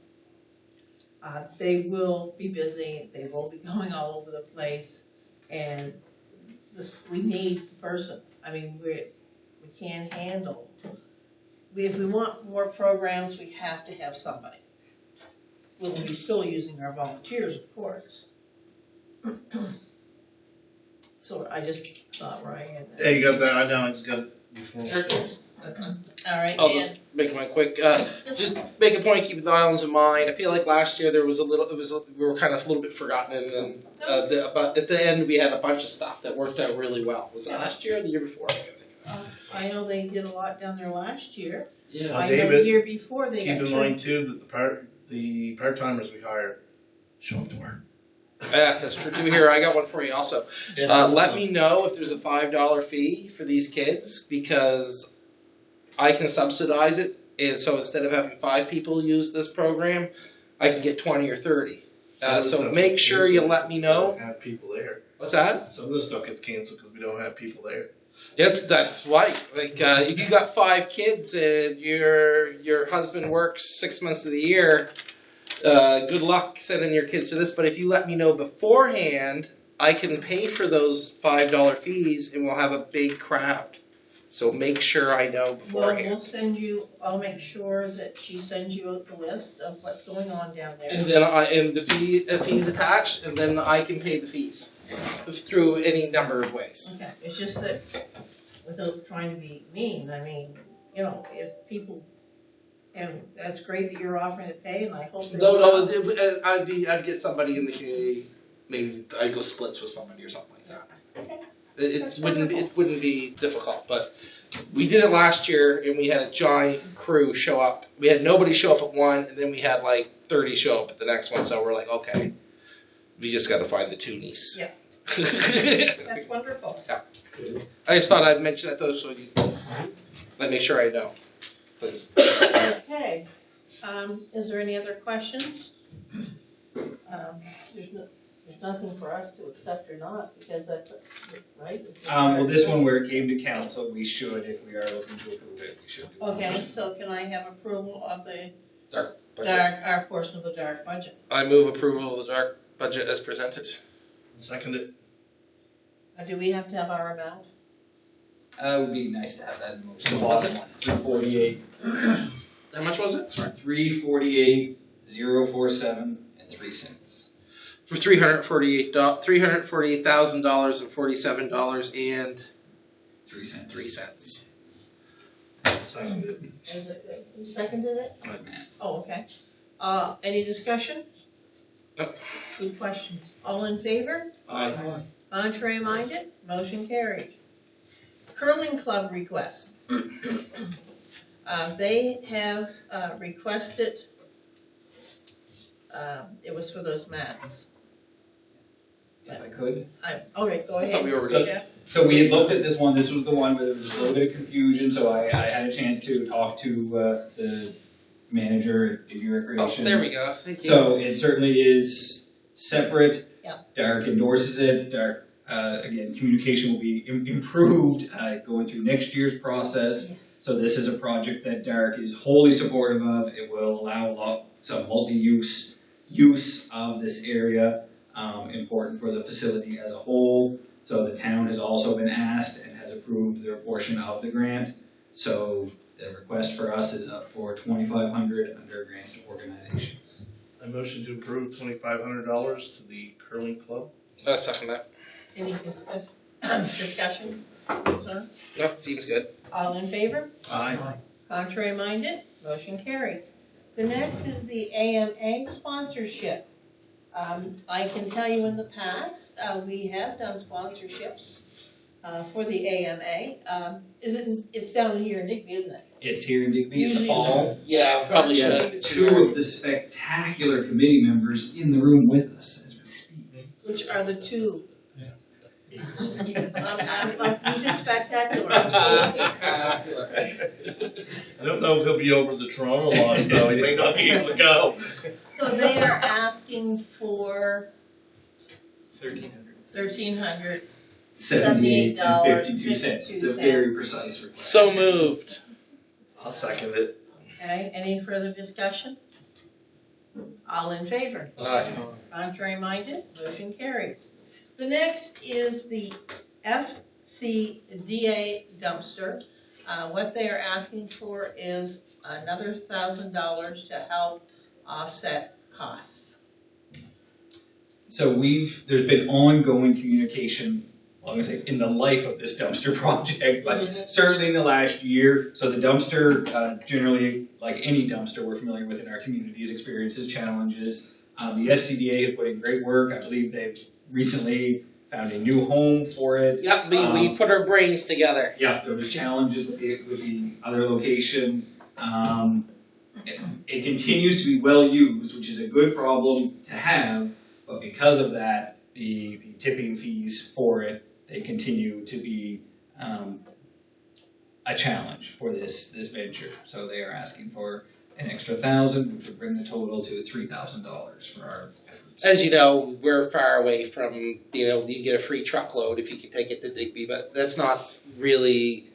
They will be busy, they will be going all over the place, and we need the person. I mean, we can't handle. If we want more programs, we have to have somebody. We'll be still using our volunteers, of course. So I just thought, Ryan. Yeah, you got that. I know. I just got it before. All right, I'll just make mine quick. Just make a point of keeping the islands in mind. I feel like last year we were kind of a little bit forgotten, and then but at the end we had a bunch of stuff that worked out really well. Was it last year or the year before? I know they did a lot down there last year. Yeah, I know David, the year before they keep got in mind too that the part-timers we hire show up to work. Yeah, that's true too. Here, I got one for you also. Let me know if there's a $5 fee for these kids, because I can subsidize it, and so instead of having 5 people use this program, I can get 20 or 30. So make sure you let me know. We don't have people there. What's that? Some of the stuff gets canceled because we don't have people there. Yep, that's right. Like, if you got 5 kids and your husband works 6 months of the year, good luck sending your kids to this. But if you let me know beforehand, I can pay for those $5 fees and we'll have a big crowd. So make sure I know Well, beforehand. we'll send you, I'll make sure that she sends you out the list of what's going on down there. And then the fees attached, and then I can pay the fees through any number of ways. Okay, it's just that, without trying to be mean, I mean, you know, if people, and that's great that you're offering to pay, and I hope that. No, I'd get somebody in the community. Maybe I'd go splits with somebody or something like that. Okay. It wouldn't be difficult, but we did it last year, and we had a giant crew show up. We had nobody show up at one, and then we had like 30 show up at the next one. So we're like, okay, we just got to find the toonies. Yeah. That's wonderful. Yeah. I just thought I'd mention that though, so you let me make sure I know, please. Okay. Is there any other questions? There's nothing for us to accept or not, because that's, right? Well, this one where it came to council, we should, if we are looking to approve it, we should do it. Okay, so can I have approval of the Dark budget. our portion of the dark budget? I move approval of the dark budget as presented. Second it. Do we have to have our amount? It would be nice to have that in the motion. The bottom one. 348. How much was it? Sorry. 348,047 and 3 cents. For $348,000 and $47 and 3 cents. 3 cents. Second it. Who seconded it? Good man. Oh, okay. Any discussion? Nope. Good questions. All in favor? Aye. Contrary minded? Motion carried. Curling Club request. They have requested, it was for those mats. If I could. All right, go I ahead. thought we were Yeah. So we had looked at this one. This was the one where there was a little bit of confusion. So I had a chance to talk to the manager at Digby Oh, Recreation. there we go. Thank you. So it certainly is separate. Yeah. Dark endorses it. Dark, again, communication will be improved going through next year's process. Yes. So this is a project that Dark is wholly supportive of. It will allow some multi-use of this area. Important for the facility as a whole. So the town has also been asked and has approved their portion of the grant. So the request for us is up for $2,500 under grants to organizations. I motion to approve $2,500 to the curling club. Second that. Any discussion? Concern? No, seems good. All in favor? Aye. Contrary minded? Motion carried. The next is the AMA sponsorship. I can tell you in the past, we have done sponsorships for the AMA. It's down here in Digby, isn't it? It's here in Digby in the Usually- fall. Yeah, we probably We have should. 2 of the spectacular committee members in the room with us as we speak. Which are the two? Yeah. These are spectacular. I don't know if he'll be over the Toronto line though. He may not be able to go. So they are asking for $1,300. $78.52. It's a very precise request. So moved. I'll second it. Okay, any further discussion? All in favor? Aye. Contrary minded? Motion carried. The next is the FCDA dumpster. What they are asking for is another $1,000 to help offset costs. So there's been ongoing communication, I'm going to say, in the life of this dumpster project, but certainly in the last year. So the dumpster, generally, like any dumpster we're familiar with in our communities, experiences challenges. The FCDA has put in great work. I believe they've recently found a new home for it. Yep, we put our brains together. Yeah, there was challenges with the other location. It continues to be well used, which is a good problem to have, but because of that, the tipping fees for it, they continue to be a challenge for this venture. So they are asking for an extra $1,000, which would bring the total to $3,000 for our efforts. As you know, we're far away from being able to get a free truckload if you can take it to Digby, but that's not really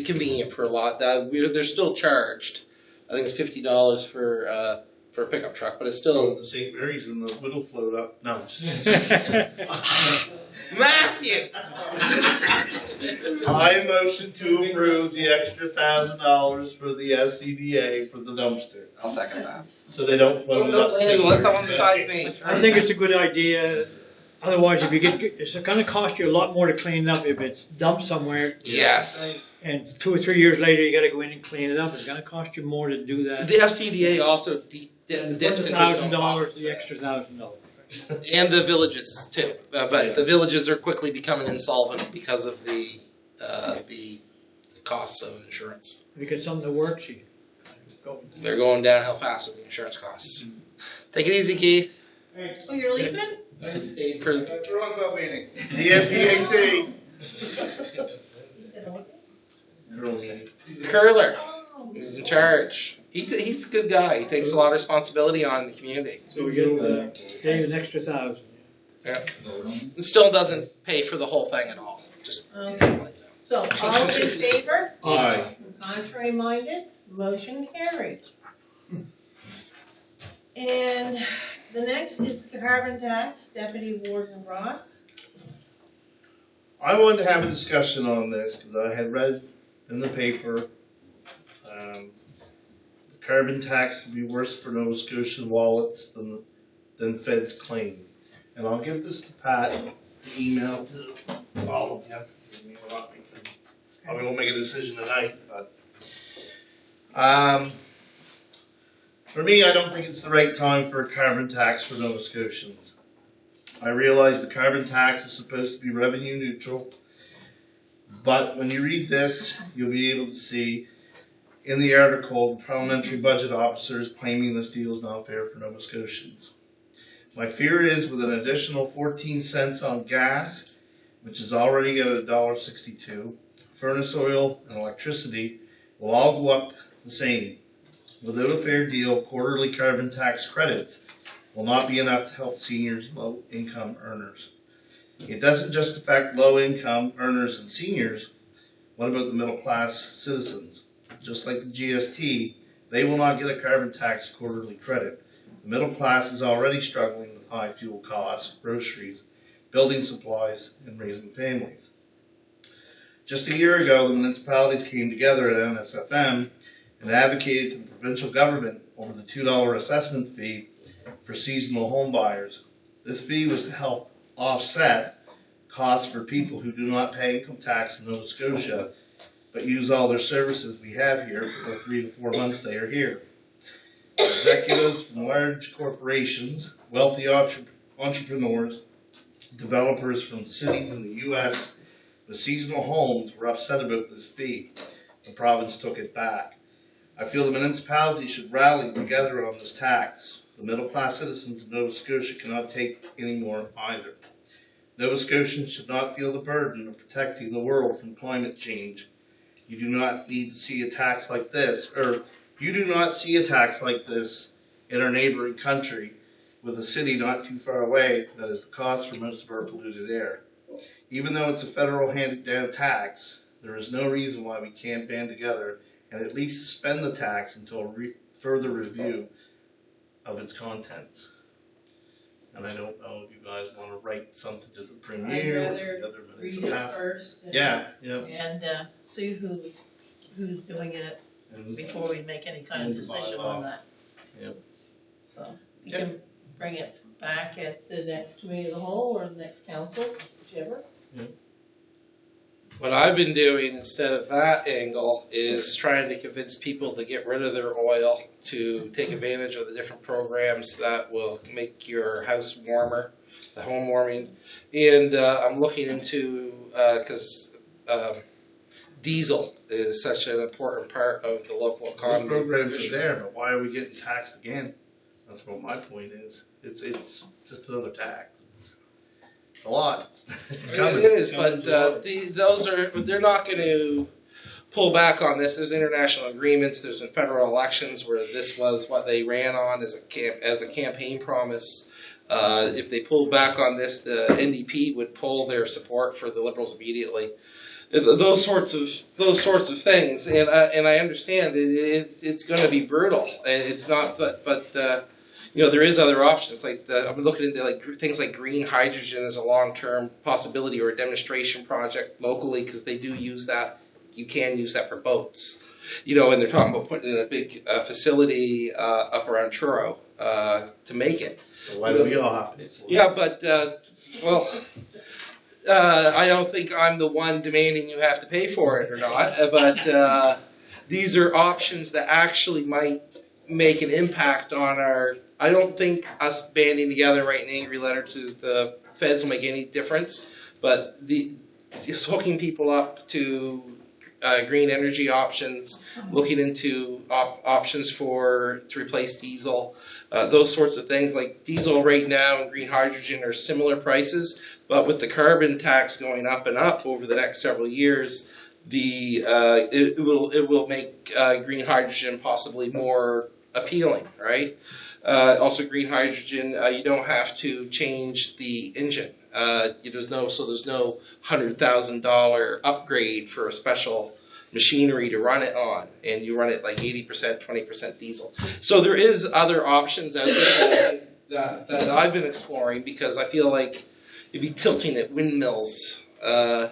convenient for a lot. They're still charged. I think it's $50 for a pickup truck, but it's still. The St. Mary's and the Whittle float up. No. Matthew! I motion to approve the extra $1,000 for the SCDA for the dumpster. I'll second that. So they don't float it up. Let someone besides me. I think it's a good idea. Otherwise, if you it's going to cost you a lot more to clean it up if it's dumped somewhere. Yes. And 2 or 3 years later, you got to go in and clean it up. It's going to cost you more to do that. The FCDA also dips into $1,000, the extra $1,000. And the villages too, but the villages are quickly becoming insolvent because of the costs of insurance. If you get something that works, you go. They're going downhill fast with the insurance costs. Take it easy, Keith. Oh, you're leaving? I stayed for Club meeting. DMPAC. He's the curler. Oh. He's in charge. He's a good guy. He takes a lot of responsibility on the community. So we get Dave an extra $1,000. Yeah. It still doesn't pay for the whole thing at all. Just Okay. So, all in favor? Aye. Contrary minded? Motion carried. And the next is carbon tax, Deputy Warden Ross. I wanted to have a discussion on this because I had read in the paper the carbon tax would be worse for Nova Scotian wallets than feds claim. And I'll give this to Pat, the email to all of you. Probably won't make a decision tonight, but for me, I don't think it's the right time for a carbon tax for Nova Scotians. I realize the carbon tax is supposed to be revenue neutral, but when you read this, you'll be able to see in the article the parliamentary budget officer is claiming this deal is not fair for Nova Scotians. My fear is with an additional 14 cents on gas, which is already at $1.62, furnace oil and electricity will all go up the same. Without a fair deal, quarterly carbon tax credits will not be enough to help seniors and low-income earners. It doesn't just affect low-income earners and seniors. What about the middle-class citizens? Just like the GST, they will not get a carbon tax quarterly credit. The middle class is already struggling with high fuel costs, groceries, building supplies, and raising families. Just a year ago, the municipalities came together at NSFM and advocated to the provincial government over the $2 assessment fee for seasonal home buyers. This fee was to help offset costs for people who do not pay income tax in Nova Scotia but use all their services we have here for the 3 to 4 months they are here. Executives from large corporations, wealthy entrepreneurs, developers from cities in the U.S. with seasonal homes were upset about this fee. The province took it back. I feel the municipality should rally together on this tax. The middle-class citizens of Nova Scotia cannot take any more either. Nova Scotians should not feel the burden of protecting the world from climate change. You do not need to see a tax like this, or you do not see a tax like this in our neighboring country with a city not too far away that is the cost for most of our polluted air. Even though it's a federal handed down tax, there is no reason why we can't band together and at least suspend the tax until further review of its contents. And I don't know if you guys want to write something to the premier or the other Read it municipalities. first. And, Yeah. see who's doing it And before we make any kind of And decision bylaw. on that. Yep. So, you Yep. can bring it back at the next committee of the whole or the next council, whichever. What I've been doing instead of that angle is trying to convince people to get rid of their oil, to take advantage of the different programs that will make your house warmer, the home warming. And I'm looking into, because diesel is such an important part of the local those economy. programs are there, but why are we getting taxed again? That's what my point is. It's just another tax. It's a lot. It's coming. It is, but those are, they're not going to pull back on this, there's international agreements, there's been federal elections where this was what they ran on as a campaign promise. If they pulled back on this, the NDP would pull their support for the Liberals immediately. Those sorts of things, and I understand it's going to be brutal. It's not, but there is other options. Like I'm looking into things like green hydrogen as a long-term possibility or a demonstration project locally, because they do use that. You can use that for boats. And they're talking about putting in a big facility up around Truro to make it. So why do we all have to? Yeah, but I don't think I'm the one demanding you have to pay for it or not. But these are options that actually might make an impact on our. I don't think us banding together, writing an angry letter to the feds will make any difference. But just hooking people up to green energy options, looking into options to replace diesel, those sorts of things. Like diesel right now and green hydrogen are similar prices, but with the carbon tax going up and up over the next several years, it will make green hydrogen possibly more appealing, right? Also, green hydrogen, you don't have to change the engine. There's no $100,000 upgrade for a special machinery to run it on, and you run it like 80%, 20% diesel. So there is other options out there that I've been exploring, because I feel like you'd be tilting at windmills to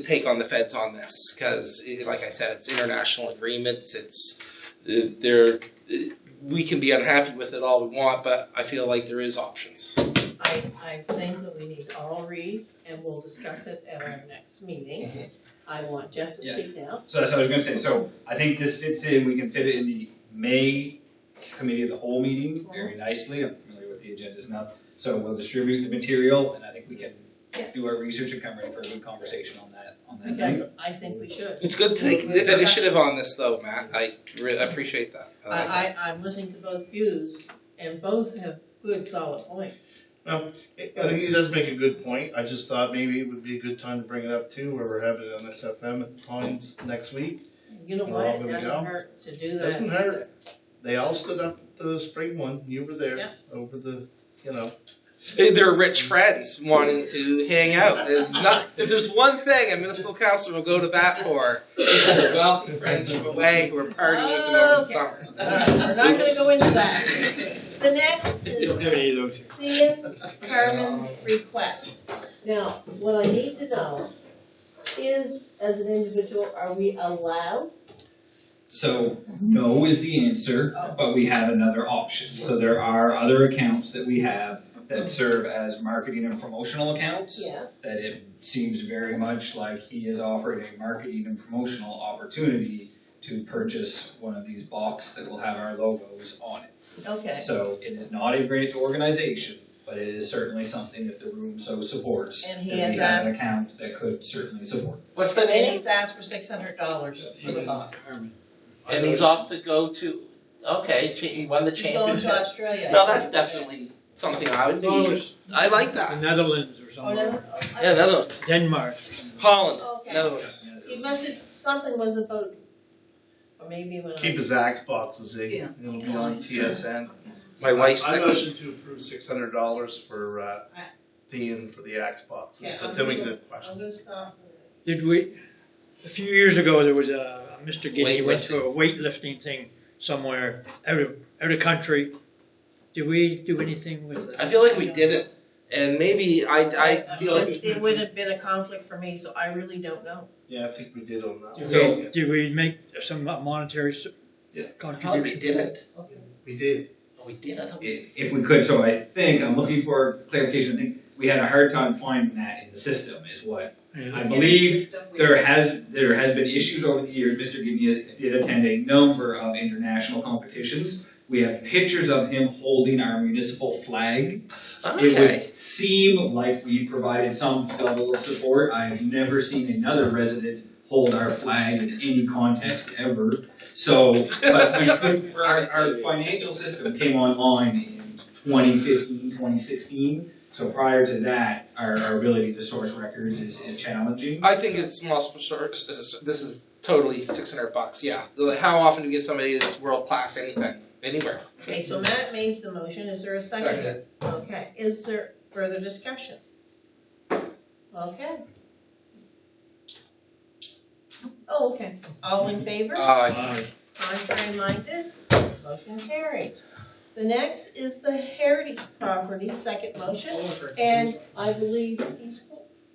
take on the feds on this, because, like I said, it's international agreements. We can be unhappy with it all we want, but I feel like there is options. I think that we need to all read, and we'll discuss it at our next meeting. Mm-hmm. I want Jeff to speak now. So that's what I was going to say. So I think this fits in. We can fit it in the May committee of the whole meeting very nicely. I'm familiar with the agendas now. So we'll distribute the material, and I think we can do our research and come ready for a good conversation on that Because night. I think we should. It's good to take the initiative on this, though, Matt. I appreciate that. I'm listening to both views, and both have good, solid points. Well, I think he does make a good point. I just thought maybe it would be a good time to bring it up too, where we're having it on SFM at the Pines next week. You know We're what? all It gonna doesn't go. hurt to do that. Doesn't hurt. They all stood up at the spring one. You were there over the, They're rich friends wanting to hang out. If there's one thing a municipal council will go to bat for, they're wealthy friends from away who are partying with them over the summer. All right, we're not going to go into that. The next We don't have any of those here. Ian Carmen's request. Now, what I need to know is, as an individual, are we allowed? So no is the answer, but we have another option. So there are other accounts that we have that serve as marketing and promotional accounts. Yes. That it seems very much like he is offering a marketing and promotional opportunity to purchase one of these boxes that will have our logos on it. Okay. So it is not a great organization, but it is certainly something that the room so supports. And he that has we have an asked- account that could certainly support. What's the And name? he's asked for $600 for the box. Carmen. And he's off to go to. Okay, he won the He's going to championship. Australia. No, that's definitely something I would need. I like The that. Netherlands or Oh, somewhere. no? Yeah, Netherlands, Denmark or something. Holland, Okay. Netherlands. He must have, something was about, or maybe when keep his axe boxes, Yeah. It'll be on TSN. My wife's I next. motion to approve $600 for Ian for the axe boxes, Yeah, but I'm then we gonna can go- have I'm questions. going to stop. Did we, a few years ago, there was a Mr. Giddy went to a weightlifting thing somewhere out of country. Did we do anything with that? I feel like we did it, and maybe I feel like It would have been a conflict for me, so I really don't know. Yeah, I think we did on that one. So- Did we make some monetary Yeah. probably we contribution? didn't. We did. Oh, we did. I thought we. If we could, so I think, I'm looking for clarification, I think we had a hard time finding that in the system is what Yeah. I believe. There has been issues over the years. Mr. Gideon did attend a number of international competitions. We have pictures of him holding our municipal flag. It Okay. would seem like we provided some level of support. I've never seen another resident hold our flag in any context ever. So, but our financial system came online in 2015, 2016. So prior to that, our ability to source records is challenging. I think it's multiple source. This is totally $600. Yeah. How often do we get somebody that's world class anything anywhere? Okay, so Matt made the motion, is there a second? Second. Okay, is there further discussion? Okay. Oh, okay, all in favor? Contrary minded, motion carried. The next is the Heritage Property, second motion, and I believe he's.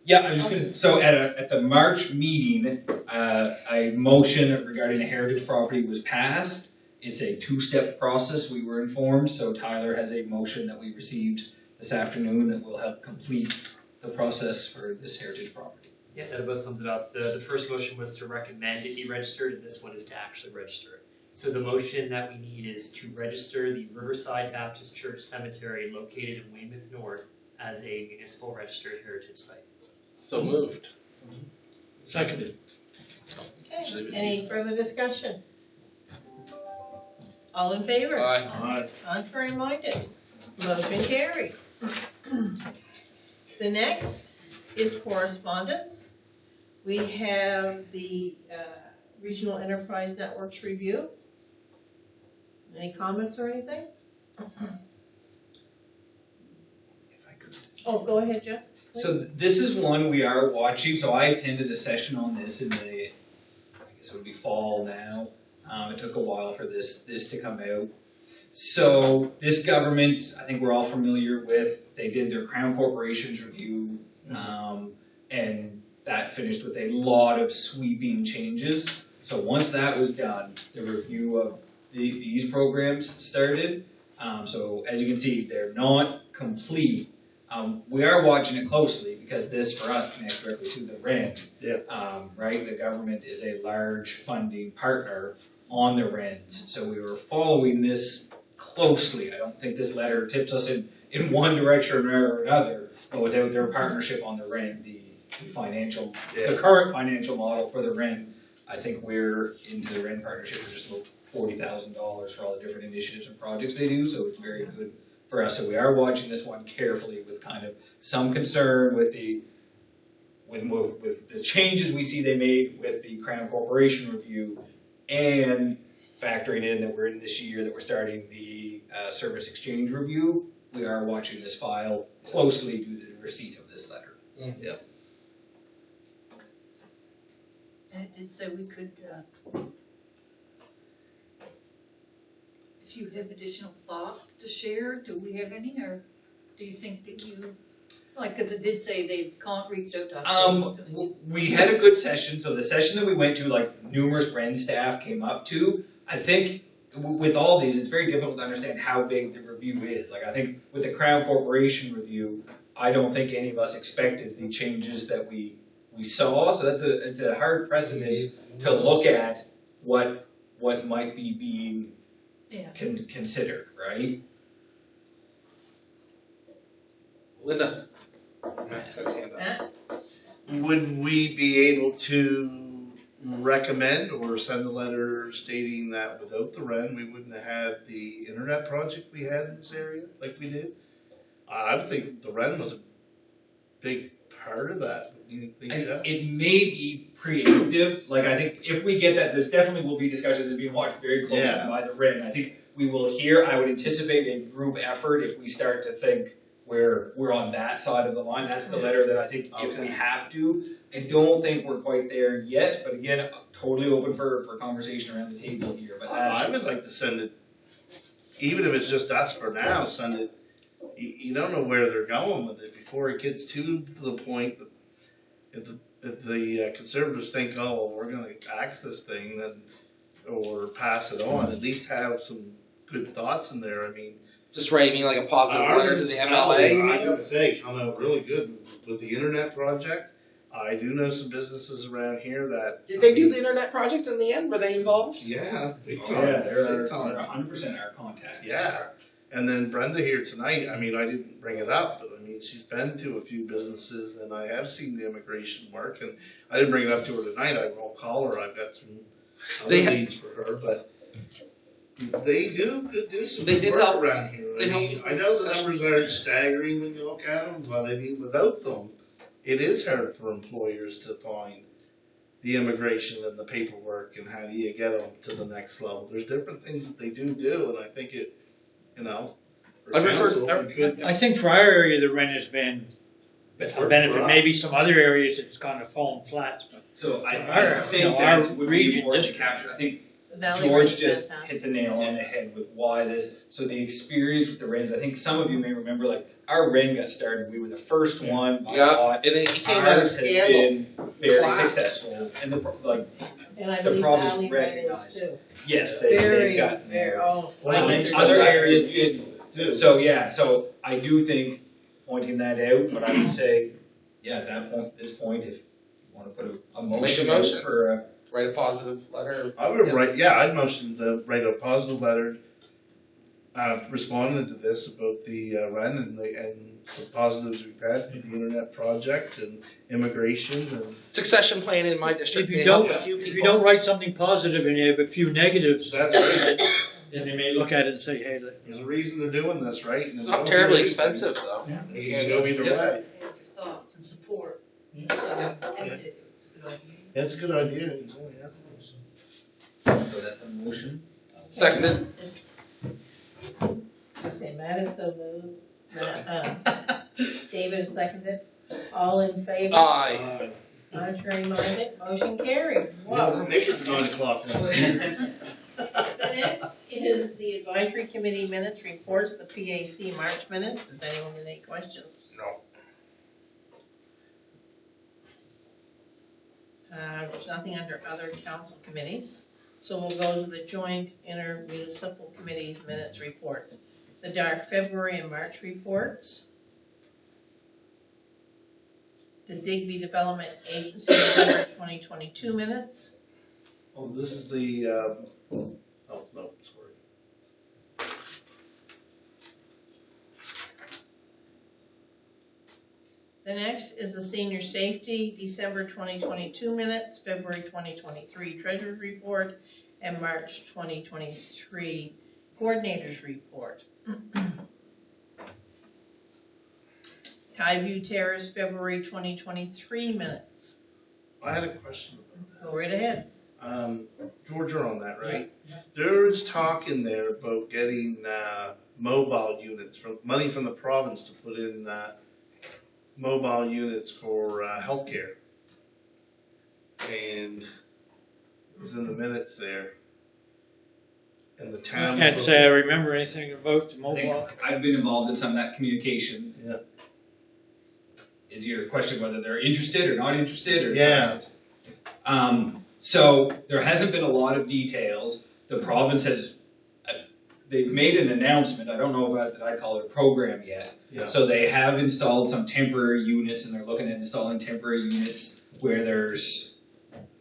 Yeah, I'm just gonna, so at the March meeting, a motion regarding a heritage property was passed. It's a two-step process, we were informed, so Tyler has a motion that we received this afternoon that will help complete the process for this heritage property. Yeah, that about sums it up. The first motion was to recommend it be registered, and this one is to actually register it. So the motion that we need is to register the Riverside Baptist Church Cemetery located in Weymouth North as a municipal registered heritage site. So moved. Seconded. Okay, any further discussion? All in favor? Aye. Contrary minded, motion carried. The next is correspondence. We have the Regional Enterprise Networks review. Any comments or anything? If I could. Oh, go ahead, Jeff. So this is one we are watching. So I attended a session on this in the, I guess it would be fall now. It took a while for this to come out. So this government, I think we're all familiar with, they did their Crown Corporations review, and that finished with a lot of sweeping changes. So once that was done, the review of these programs started. So as you can see, they're not complete. We are watching it closely because this, for us, connects directly to the REN. Yeah. Right? The government is a large funding partner on the RENs. So we were following this closely. I don't think this letter tips us in one direction or another, but without their partnership on the REN, the current financial model for the REN, I think we're into the REN partnership for just about $40,000 for all the different initiatives and projects they do, so it's very good for us. So we are watching this one carefully with kind of some concern with the changes we see they made with the Crown Corporation review, and factoring in that we're in this year that we're starting the service exchange review. We are watching this file closely due to the receipt of this letter. Yep. And it did say we could, if you have additional thoughts to share, do we have any, or do you think that you, like, because it did say they can't reach out to us. We had a good session. So the session that we went to, like numerous REN staff came up to, I think with all these, it's very difficult to understand how big the review is. Like I think with the Crown Corporation review, I don't think any of us expected the changes that we saw. So it's a hard precedent to look at what might be being considered, right? Linda. Matt's got his hand up. Matt? Would we be able to recommend or send a letter stating that without the REN, we wouldn't have had the internet project we had in this area like we did? I would think the REN was a big part of that. Do you think that? It may be preemptive. Like I think if we get that, there's definitely will be discussions that being watched very closely by the REN. I think we will hear. I would anticipate a group effort if we start to think we're on that side of the line. That's the letter that I think if we have to. I don't think we're quite there yet, but again, totally open for conversation around the table here. But I would like to send it, even if it's just us for now, send it. You don't know where they're going with it before it gets to the point that if the conservatives think, oh, well, we're going to axe this thing, then or pass it on, at least have some good thoughts in there. I mean, Just writing me like a positive letter to the MLA. I gotta say, come out really good with the internet project. I do know some businesses around here that. Did they do the internet project in the end? Were they involved? Yeah, big time. yeah, they're Big time. 100% our contact. Yeah, and then Brenda here tonight, I mean, I didn't bring it up, but I mean, she's been to a few businesses, and I have seen the immigration work, and I didn't bring it up to her tonight. I will call her. I've got some other leads for her, but they do some They did work help. around here. It I mean, helps I know the numbers aren't staggering when you look at them, but I mean, without them, it is hard for employers to find the immigration and the paperwork and how do you get them to the next level. There's different things that they do, and I think it, for I've heard- council, we could. I think for our area, the rent has been a For benefit. us. Maybe some other areas it's kind of fallen flat. But So I Our- think our that would be region important to district. capture. I think The Valley George Range just Fantastic. hit the nail on the head with why this. So the experience with the Wrens, I think some of you may remember, like our Wren got started. We were the first one. by a Yeah, lot. and it became out of Ours has scandal. been very Class. successful, and And I the believe province Valley Red recognized. is too. yes, Very, they've gotten very, there. oh. Well, I it makes think Other they're- areas did. So yeah, so I do think pointing that out, but I would say, yeah, at that point, this point, if you want to put a motion out motion. for Write a positive letter. I would Yeah. I'd motion to write a positive letter, responding to this about the rent and the positives we've had with the internet project and immigration and. Succession plan in my district. if you may help don't, a few if you people. don't write something positive and you have a few negatives, That's right. then they may look at it and say, hey, There's a reason they're doing this, right? And It's it not don't terribly do expensive though. anything. You can go either Yeah. way. Your thoughts and support. Yeah. So, and it's a good idea. That's a good idea. Yeah. so that's a motion. Seconded. I say Matt is so moved. David is seconded. All in favor? Aye. Contrary minded, motion carried. Whoa. Make it 9 o'clock now. The next is the advisory committee minutes reports, the PAC March minutes. Does anyone have any questions? No. There's nothing under other council committees. So we'll go to the joint inter-municipal committees minutes reports. The dark February and March reports. The Digby Development Agency November 2022 minutes. Oh, this is the, oh, no, sorry. The next is the Senior Safety December 2022 minutes, February 2023 Treasurer's Report, and March 2023 Coordinator's Report. Skyview Terrace, February 2023 minutes. I had a question about that. Go right ahead. George, you're on that, right? There is talk in there about getting mobile units, money from the province to put in mobile units for healthcare. And it was in the minutes there. And the I town. can't say I remember anything about the I think mobile. I've been involved in some of that communication. Yeah. Is your question whether they're interested or not interested or? Yeah. So there hasn't been a lot of details. The province has, they've made an announcement. I don't know about that I call it a program yet. Yeah. So they have installed some temporary units, and they're looking at installing temporary units where there's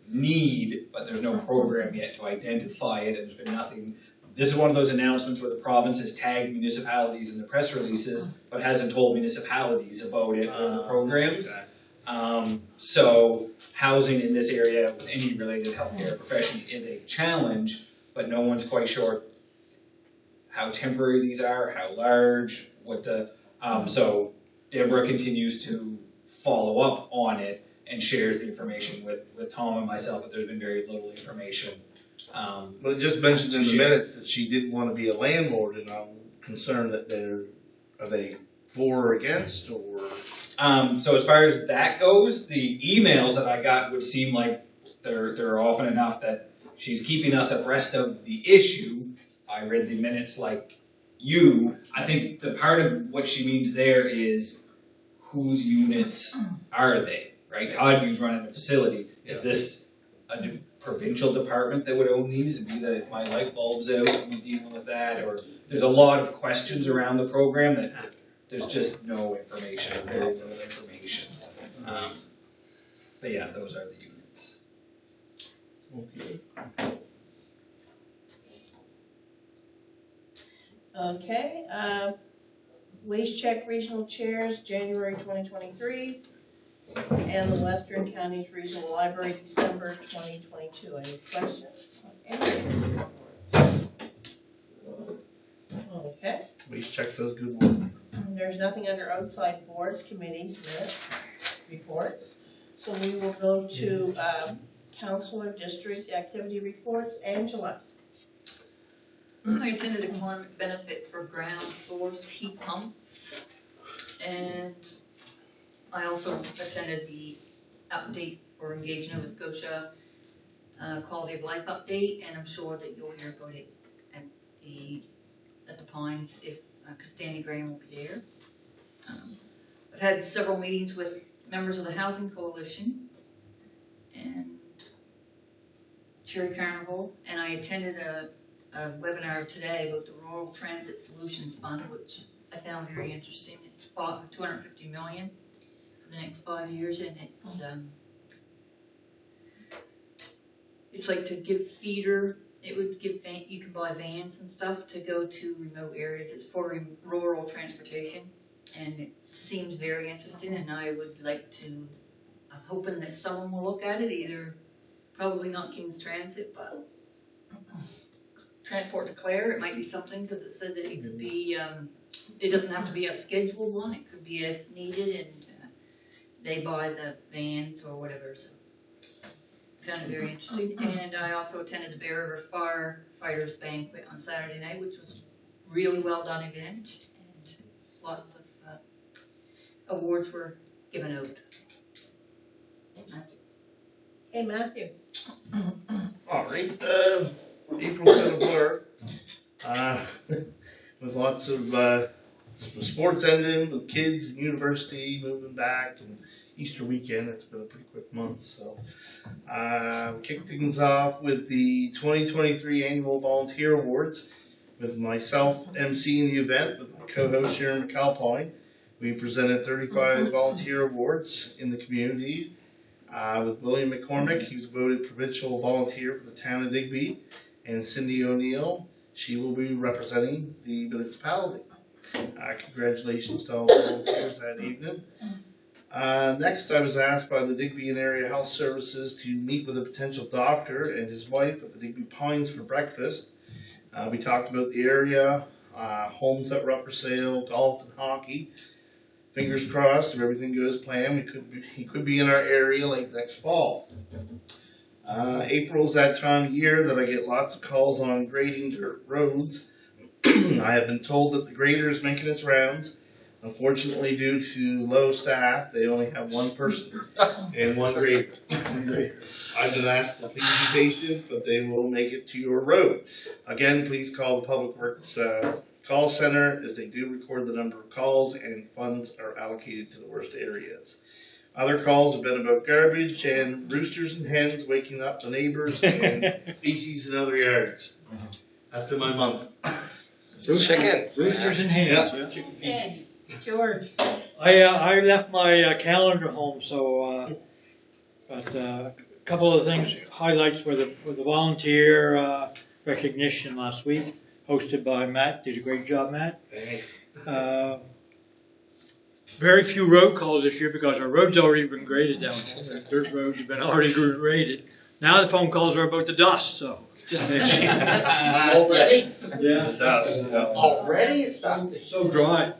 need, but there's no program yet to identify it, and there's been nothing. This is one of those announcements where the province has tagged municipalities in the press releases, but hasn't told municipalities about it or the programs. Okay. So housing in this area with any related healthcare profession is a challenge, but no one's quite sure how temporary these are, how large, what the, so Deborah continues to follow up on it and shares the information with Tom and myself, but there's been very little information. But it just mentioned in the minutes that she didn't want to be a landlord, and I'm concerned that are they for or against, or? So as far as that goes, the emails that I got would seem like they're often enough that she's keeping us abreast of the issue. I read the minutes like you. I think the part of what she means there is whose units are they, right? Toddview's running a facility. Is this a provincial department that would own these and be that if my light bulb's out, are we dealing with that? Or there's a lot of questions around the program that there's just no information, very little information. But yeah, those are the units. Okay. Okay, Waste Check Regional Chairs, January 2023, and the Western Counties Regional Library, December 2022. Any questions? Okay. Please check those good work. There's nothing under outside boards, committees, minutes, reports. So we will go to councillor district activity reports. Angela. I attended a climate benefit for ground source heat pumps, and I also attended the update for Engage Nova Scotia quality of life update, and I'm sure that you'll hear about it at the Pines if because Danny Graham will be there. I've had several meetings with members of the Housing Coalition and Cherry Carnival, and I attended a webinar today about the Rural Transit Solutions Fund, which I found very interesting. It's $250 million for the next 5 years, and it's like to give feeder. It would give you can buy vans and stuff to go to remote areas. It's for rural transportation, and it seems very interesting. And I would like to. I'm hoping that someone will look at it. Either probably not King's Transit, but Transport to Clare. It might be something because it said that it could be. It doesn't have to be a scheduled one. It could be as needed, and they buy the vans or whatever. So. Found it very interesting. And I also attended the Bear River Firefighters Banquet on Saturday night, which was a really well done event, and lots of awards were given out. That's it. Hey, Matthew. All right. April's been a blur. With lots of sports ending, with kids and university moving back, and Easter weekend. It's been a pretty quick month. So we kicked things off with the 2023 Annual Volunteer Awards with myself emceeing the event with my co-host Sharon McAlpine. We presented 35 volunteer awards in the community with William McCormick. He was voted provincial volunteer for the town of Digby, and Cindy O'Neill. She will be representing the municipality. Congratulations to all the volunteers that evening. Next, I was asked by the Digby and Area Health Services to meet with a potential doctor and his wife at the Digby Pines for breakfast. We talked about the area, homes that were up for sale, golf and hockey. Fingers crossed, if everything goes planned, he could be in our area late next fall. April's that time of year that I get lots of calls on grading dirt roads. I have been told that the grader is making its rounds. Unfortunately, due to low staff, they only have one person and one grader. I've been asked to please be patient, but they will make it to your road. Again, please call the Public Works call center, as they do record the number of calls, and funds are allocated to the worst areas. Other calls have been about garbage and roosters and hens waking up the neighbors and feces in other yards. That's been my month. Chickens. Roosters and hens. Yeah. Chicken Hey, feces. George. I left my calendar home, so but a couple of things highlights were the volunteer recognition last week, hosted by Matt. Did a great job, Matt. Thanks. Very few road calls this year because our roads already been graded down here. The dirt roads have been already graded. Now the phone calls are about the dust, so. Already? Yeah. Already? It's dusty. So dry.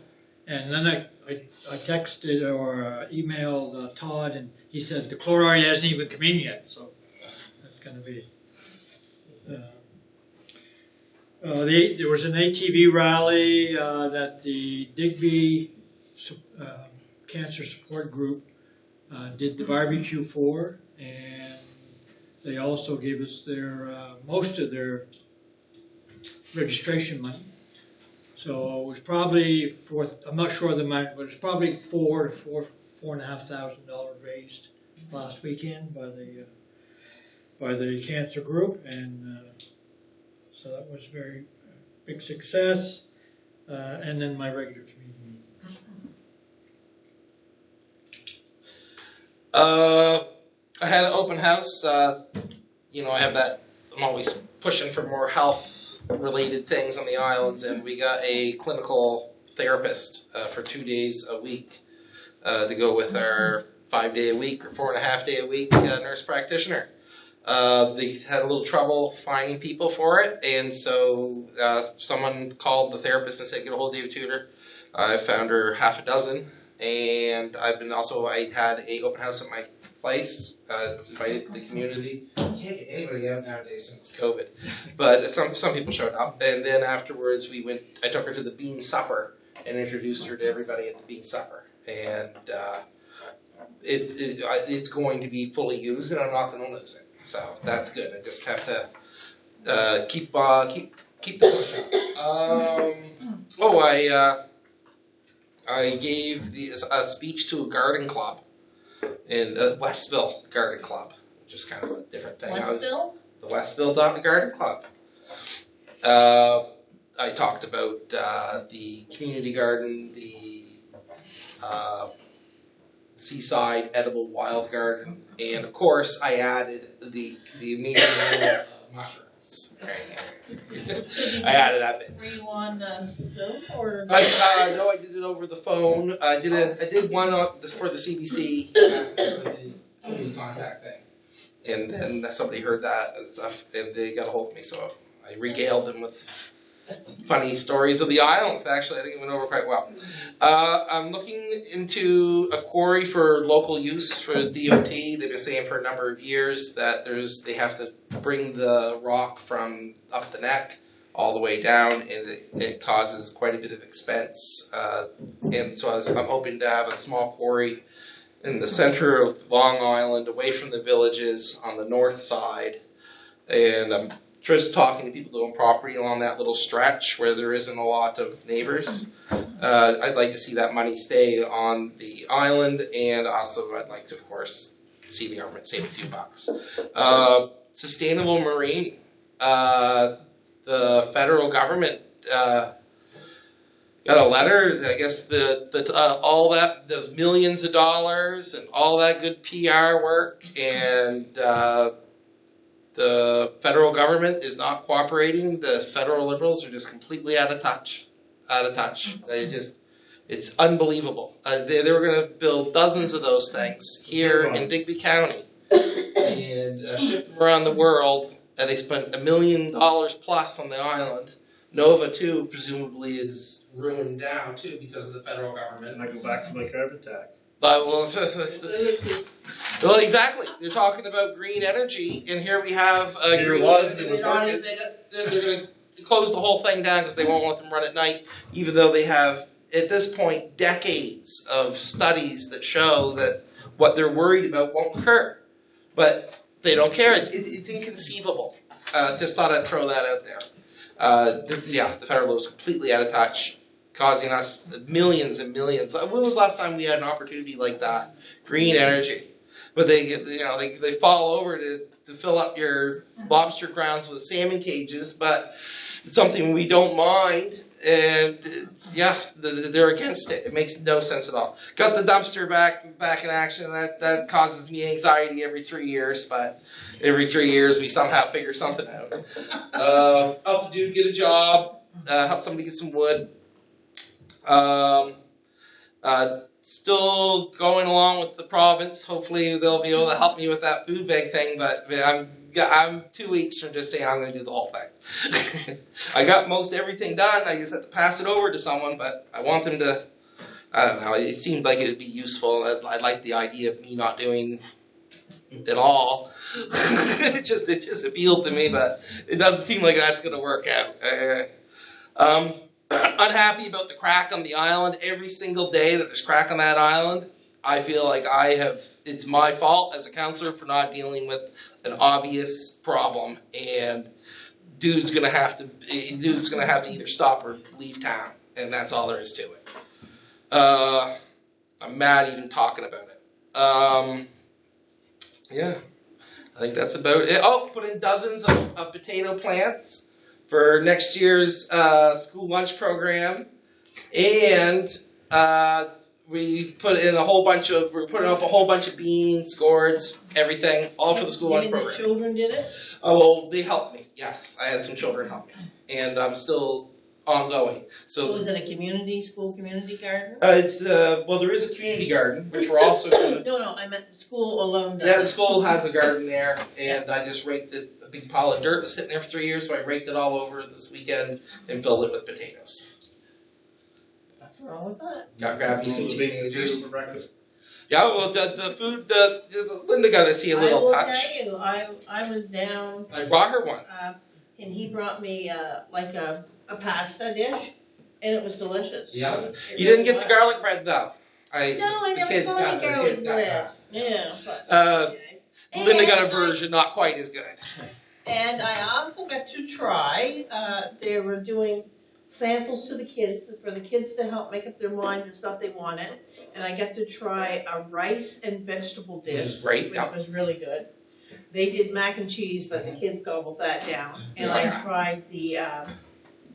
And then I texted or emailed Todd, and he said the chloride hasn't even come in yet, so that's going to be. There was an ATV rally that the Digby Cancer Support Group did the barbecue for, and they also gave us their most of their registration money. So it was probably I'm not sure of the amount, but it's probably $4,500 raised last weekend by the cancer group, and so that was very big success. And then my regular community meetings. I had an open house. I have that. I'm always pushing for more health-related things on the islands, and we got a clinical therapist for 2 days a week to go with our 5-day a week or 4.5 day a week nurse practitioner. They had a little trouble finding people for it, and so someone called the therapist and said, get a hold of David Tudor. I found her half a dozen, and I had a open house at my place, invited the community. You can't get anybody out nowadays since COVID, but some people showed up, and then afterwards I took her to the bean supper and introduced her to everybody at the bean supper, and it's going to be fully used, and I'm not going to lose it. So that's good. I just have to keep the push up. I gave a speech to a garden club in Westville Garden Club, which is kind of a different thing. Westville? The Westville Garden Club. I talked about the community garden, the seaside edible wild garden, and of course I added the amazing mushrooms. I added that bit. Were you on Zoom or? No, I did it over the phone. I did one for the CBC, for the community contact thing, and then somebody heard that and stuff, and they got a hold of me, so I regaled them with funny stories of the islands. Actually, I think it went over quite well. I'm looking into a quarry for local use for DOT. They've been saying for a number of years that they have to bring the rock from up the neck all the way down, and it causes quite a bit of expense. And so I'm hoping to have a small quarry in the center of Long Island, away from the villages on the north side, and I'm just talking to people who own property along that little stretch where there isn't a lot of neighbors. I'd like to see that money stay on the island, and also I'd like to, of course, see the government save a few bucks. Sustainable marine. The federal government got a letter. I guess all that, those millions of dollars and all that good PR work, and the federal government is not cooperating. The federal Liberals are just completely out of touch. It's unbelievable. They were going to build dozens of those things here in Digby County and ship them around the world. And they spent $1 million plus on the island. Nova, too, presumably is ruined down, too, because of the federal government. And I go back to my carbon tax. Well, exactly. They're talking about green energy, and here we have they're going to close the whole thing down because they won't let them run at night, even though they have, at this point, decades of studies that show that what they're worried about won't occur. But they don't care. It's inconceivable. Just thought I'd throw that out there. The federal was completely out of touch, causing us millions and millions. When was the last time we had an opportunity like that? Green energy. But they fall over to fill up your lobster grounds with salmon cages, but it's something we don't mind, and they're against it. It makes no sense at all. Got the dumpster back in action. That causes me anxiety every 3 years, but every 3 years we somehow figure something out. Help the dude get a job. Help somebody get some wood. Still going along with the province. Hopefully they'll be able to help me with that food bank thing, but I'm 2 weeks from just saying I'm going to do the whole thing. I got most everything done. I just have to pass it over to someone, but I want them to, I don't know, it seemed like it would be useful. I like the idea of me not doing it all. it just appealed to me, but it doesn't seem like that's going to work out. Unhappy about the crack on the island. Every single day that there's crack on that island, I feel like it's my fault as a councillor for not dealing with an obvious problem, and dude's gonna have to either stop or leave town, and that's all there is to it. I'm mad even talking about it. I think that's about it. Oh, put in dozens of potato plants for next year's school lunch program, and we're putting up a whole bunch of beans, gourds, everything, all for the school lunch program. The children did it? Oh, well, they helped me. Yes, I had some children help me, and I'm still ongoing. So is it a school community garden? There is a community garden, which we're also going to. No, I meant the school alone does. Yeah, the school has a garden there, and I just raked it, a big pile of dirt was sitting there for 3 years, so I raked it all over this weekend and filled it with potatoes. What's wrong with that? Grab me some What was the teenagers. for breakfast? Yeah, well, the food, Linda got to see a little touch. I will tell you, I was down, I brought her one. and he brought me, like a pasta dish, and it was delicious. Yeah. It You didn't get really the was. garlic bread, though. No, I the never kids saw got any the garlic kids got bread. that. Yeah, but. Uh, okay. Linda got a And version, not quite as good. And I also got to try, they were doing samples to the kids, for the kids to help make up their mind the stuff they wanted. And I got to try a rice and vegetable dish. Which is great, Which yeah. was really good. They did mac and cheese, but the kids gobbled that down. And Yeah. I tried the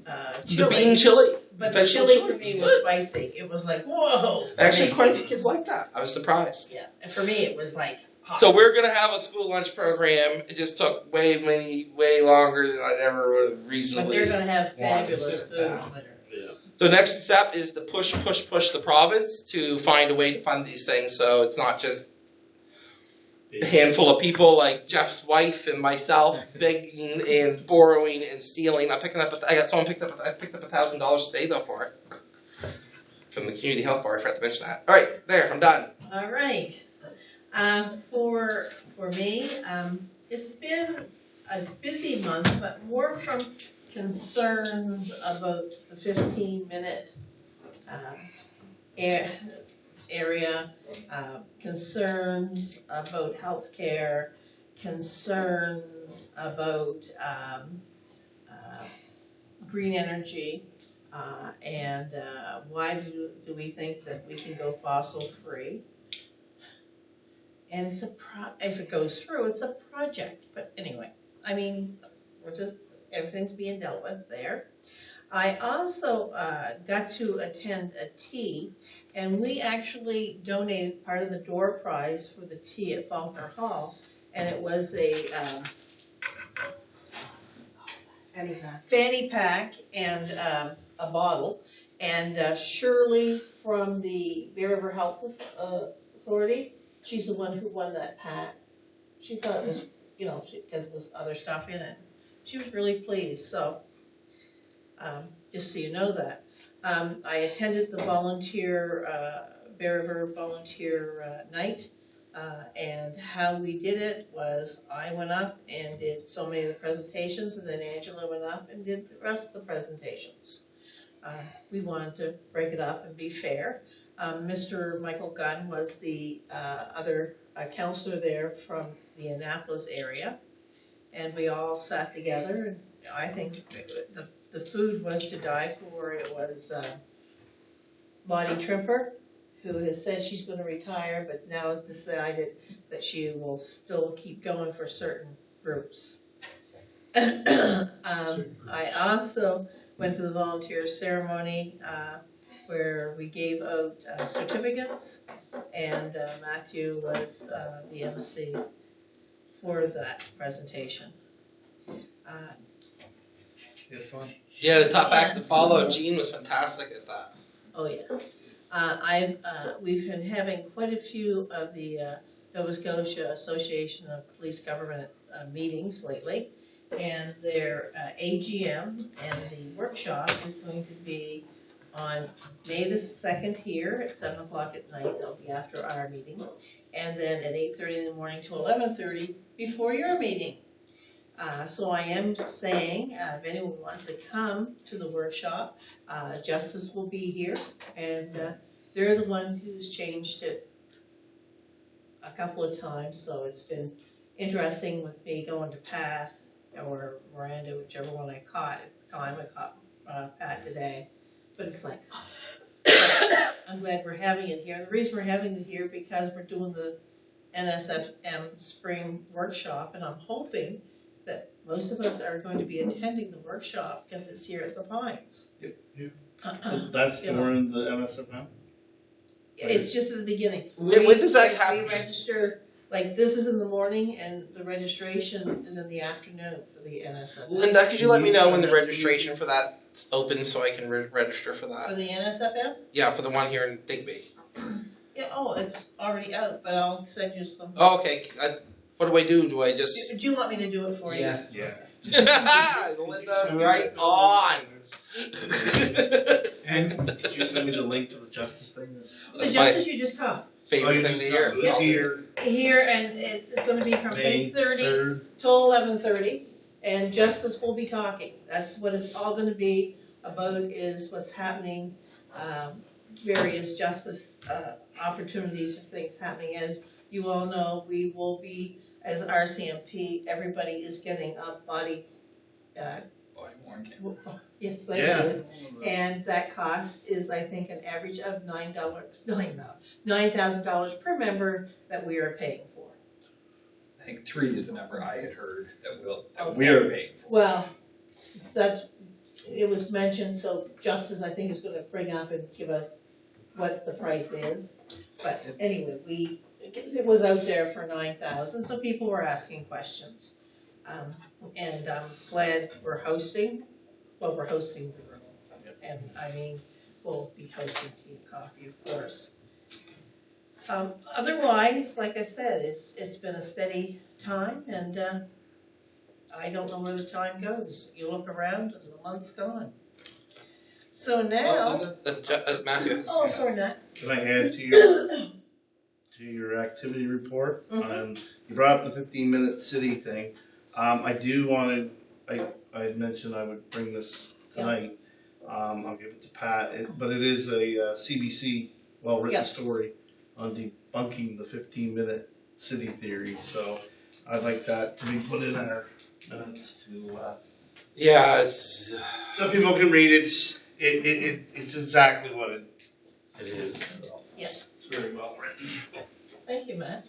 The chili. bean chili. But the vegetable chili for me was Good. spicy. It was like, whoa. Actually, quite a few kids like that. I was surprised. Yeah, and for me it was like hot. So we're gonna have a school lunch program. It just took way longer than I'd ever would have But reasonably. they're going to have wanted. fabulous food. Yeah. So next step is to push the province to find a way to fund these things. So it's not just a handful of people like Jeff's wife and myself begging and borrowing and stealing. I picked up $1,000 today though for it from the community health bar. I forgot to mention that. All right, there, I'm done. All right. For me, it's been a busy month, but more from concerns about the 15-minute area, concerns about healthcare, concerns about green energy, and why do we think that we can go fossil-free? And it's if it goes through, it's a project. But anyway, I mean, everything's being dealt with there. I also got to attend a tea, and we actually donated part of the door prize for the tea at Faulkner Hall, and it was a fanny pack and a bottle. And Shirley from the Bear River Health Authority, she's the one who won that pack. She thought it was, because there was other stuff in it. She was really pleased, so just so you know that. I attended the Bear River Volunteer Night, and how we did it was I went up and did so many of the presentations, and then Angela went up and did the rest of the presentations. We wanted to break it up and be fair. Mr. Michael Gunn was the other counselor there from the Annapolis area, and we all sat together, and I think the food was to die for. It was Lottie Trimper, who has said she's going to retire, but now has decided that she will still keep going for certain groups. I also went to the volunteer ceremony where we gave out certificates, and Matthew was the MC for that presentation. It's fun. Yeah, the top act to follow. Jean was fantastic at that. Oh yeah. We've been having quite a few of the Nova Scotia Association of Police Government meetings lately, and their AGM and the workshop is going to be on May the 2nd here at 7 o'clock at night. That'll be after our meeting, and then at 8:30 in the morning to 11:30 before your meeting. So I am saying, if anyone wants to come to the workshop, Justice will be here, and they're the one who's changed it a couple of times, so it's been interesting with me going to Pat or Miranda, whichever one I caught. I caught Pat today, but it's like, I'm glad we're having it here. And the reason we're having it here because we're doing the NSFM spring workshop, and I'm hoping that most of us are going to be attending the workshop because it's here at the Pines. Yep. So that's during the MSFM? It's just at the beginning. When does that happen? We register, like this is in the morning and the registration is in the afternoon for the NSFM. Linda, could you let me know when the registration for that open so I can register for For that? the NSFF? Yeah, for the one here in Digby. Yeah, oh, it's already out, but I'll send you some. Oh, okay. What do I do? Do I just? Do you want me to do it for you? Yes. Yeah. Linda, right on. And did you send me the link to the justice thing? The That's my justice you just caught. favorite thing to hear. So it's here, Here, and it's gonna be from May 8:30 3rd. till 11:30, and justice will be talking. That's what it's all gonna be about, is what's happening, various justice, opportunities and things happening. As you all know, we will be, as RCMP, everybody is getting a body, Body worn camera. yes, they Yeah. do. And that cost is, I think, an average of $9,000 per member that we are paying for. I think 3 is the number I had heard that Okay. we are paying for. Well, it was mentioned, so Justice, I think, is gonna bring up and give us what the price is. But anyway, it was out there for 9,000, so people were asking questions. And I'm glad we're hosting the room. And I mean, we'll be hosting tea and coffee, of course. Otherwise, like I said, it's been a steady time, and I don't know where the time goes. You look around and the month's gone. So now, Matthew. oh, sorry, Nat. Can I add to your activity report? Mhm. You brought up the 15-minute city thing. I do want to, I had mentioned I would bring this tonight. I'll give it to Pat, but it is a CBC well-written story on debunking the 15-minute city theory. So I'd like that to be put in our minutes to, Yeah, it's. so people can read it. It's exactly what it is. So Yes. it's very well written. Thank you, Matt.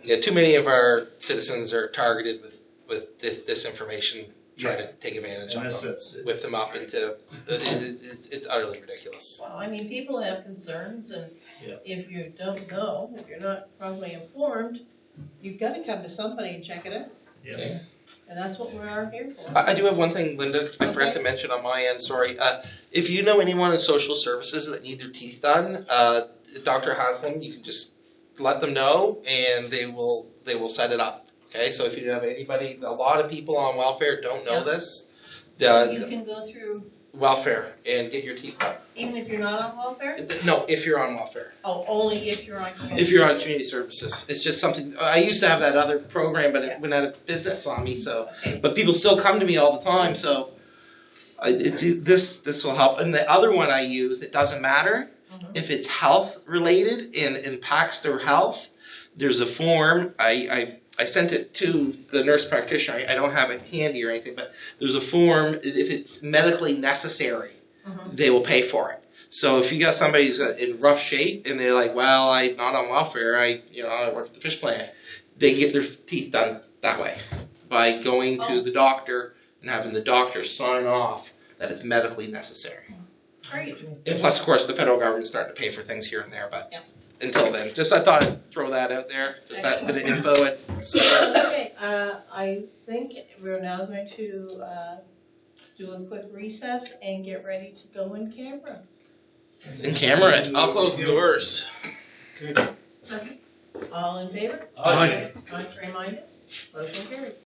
Yeah, too many of our citizens are targeted with this information, trying to take advantage of them, whip them up into. It's utterly ridiculous. Well, I mean, people have concerns, and Yeah. if you don't know, if you're not properly informed, you've got to come to somebody and check it out. Yeah. And that's what we are here for. I do have one thing, Linda, I forgot to mention on my end, sorry. If you know anyone in social services that need their teeth done, the doctor has them, you can just let them know, and they will set it up. Okay, so if you have anybody, a lot of people on welfare don't know this. You can go through, Welfare and get your teeth done. even if you're not on welfare? No, if you're on welfare. Oh, only if you're on community. If you're on community services, it's just something. I used to have that other program, but it went out of business on me. So, but people still come to me all the time. So, this will help. And the other one I use, it doesn't matter if it's health related and impacts their health. There's a form. I sent it to the nurse practitioner. I don't have it handy or anything, but there's a form. If it's medically necessary, they will pay for it. So if you got somebody who's in rough shape and they're like, well, I'm not on welfare, I work at the fish plant, they get their teeth done that way by going to the doctor and having the doctor sign off that it's medically necessary. Great. And plus, of course, the federal government's starting to pay for things here and there, but until then, I thought I'd throw that out there, just that bit of info. Okay, I think we're now going to do a quick recess and get ready to go in camera. In camera, I'll close the doors. All in favor? Aye. Contrary minded? Motion carried.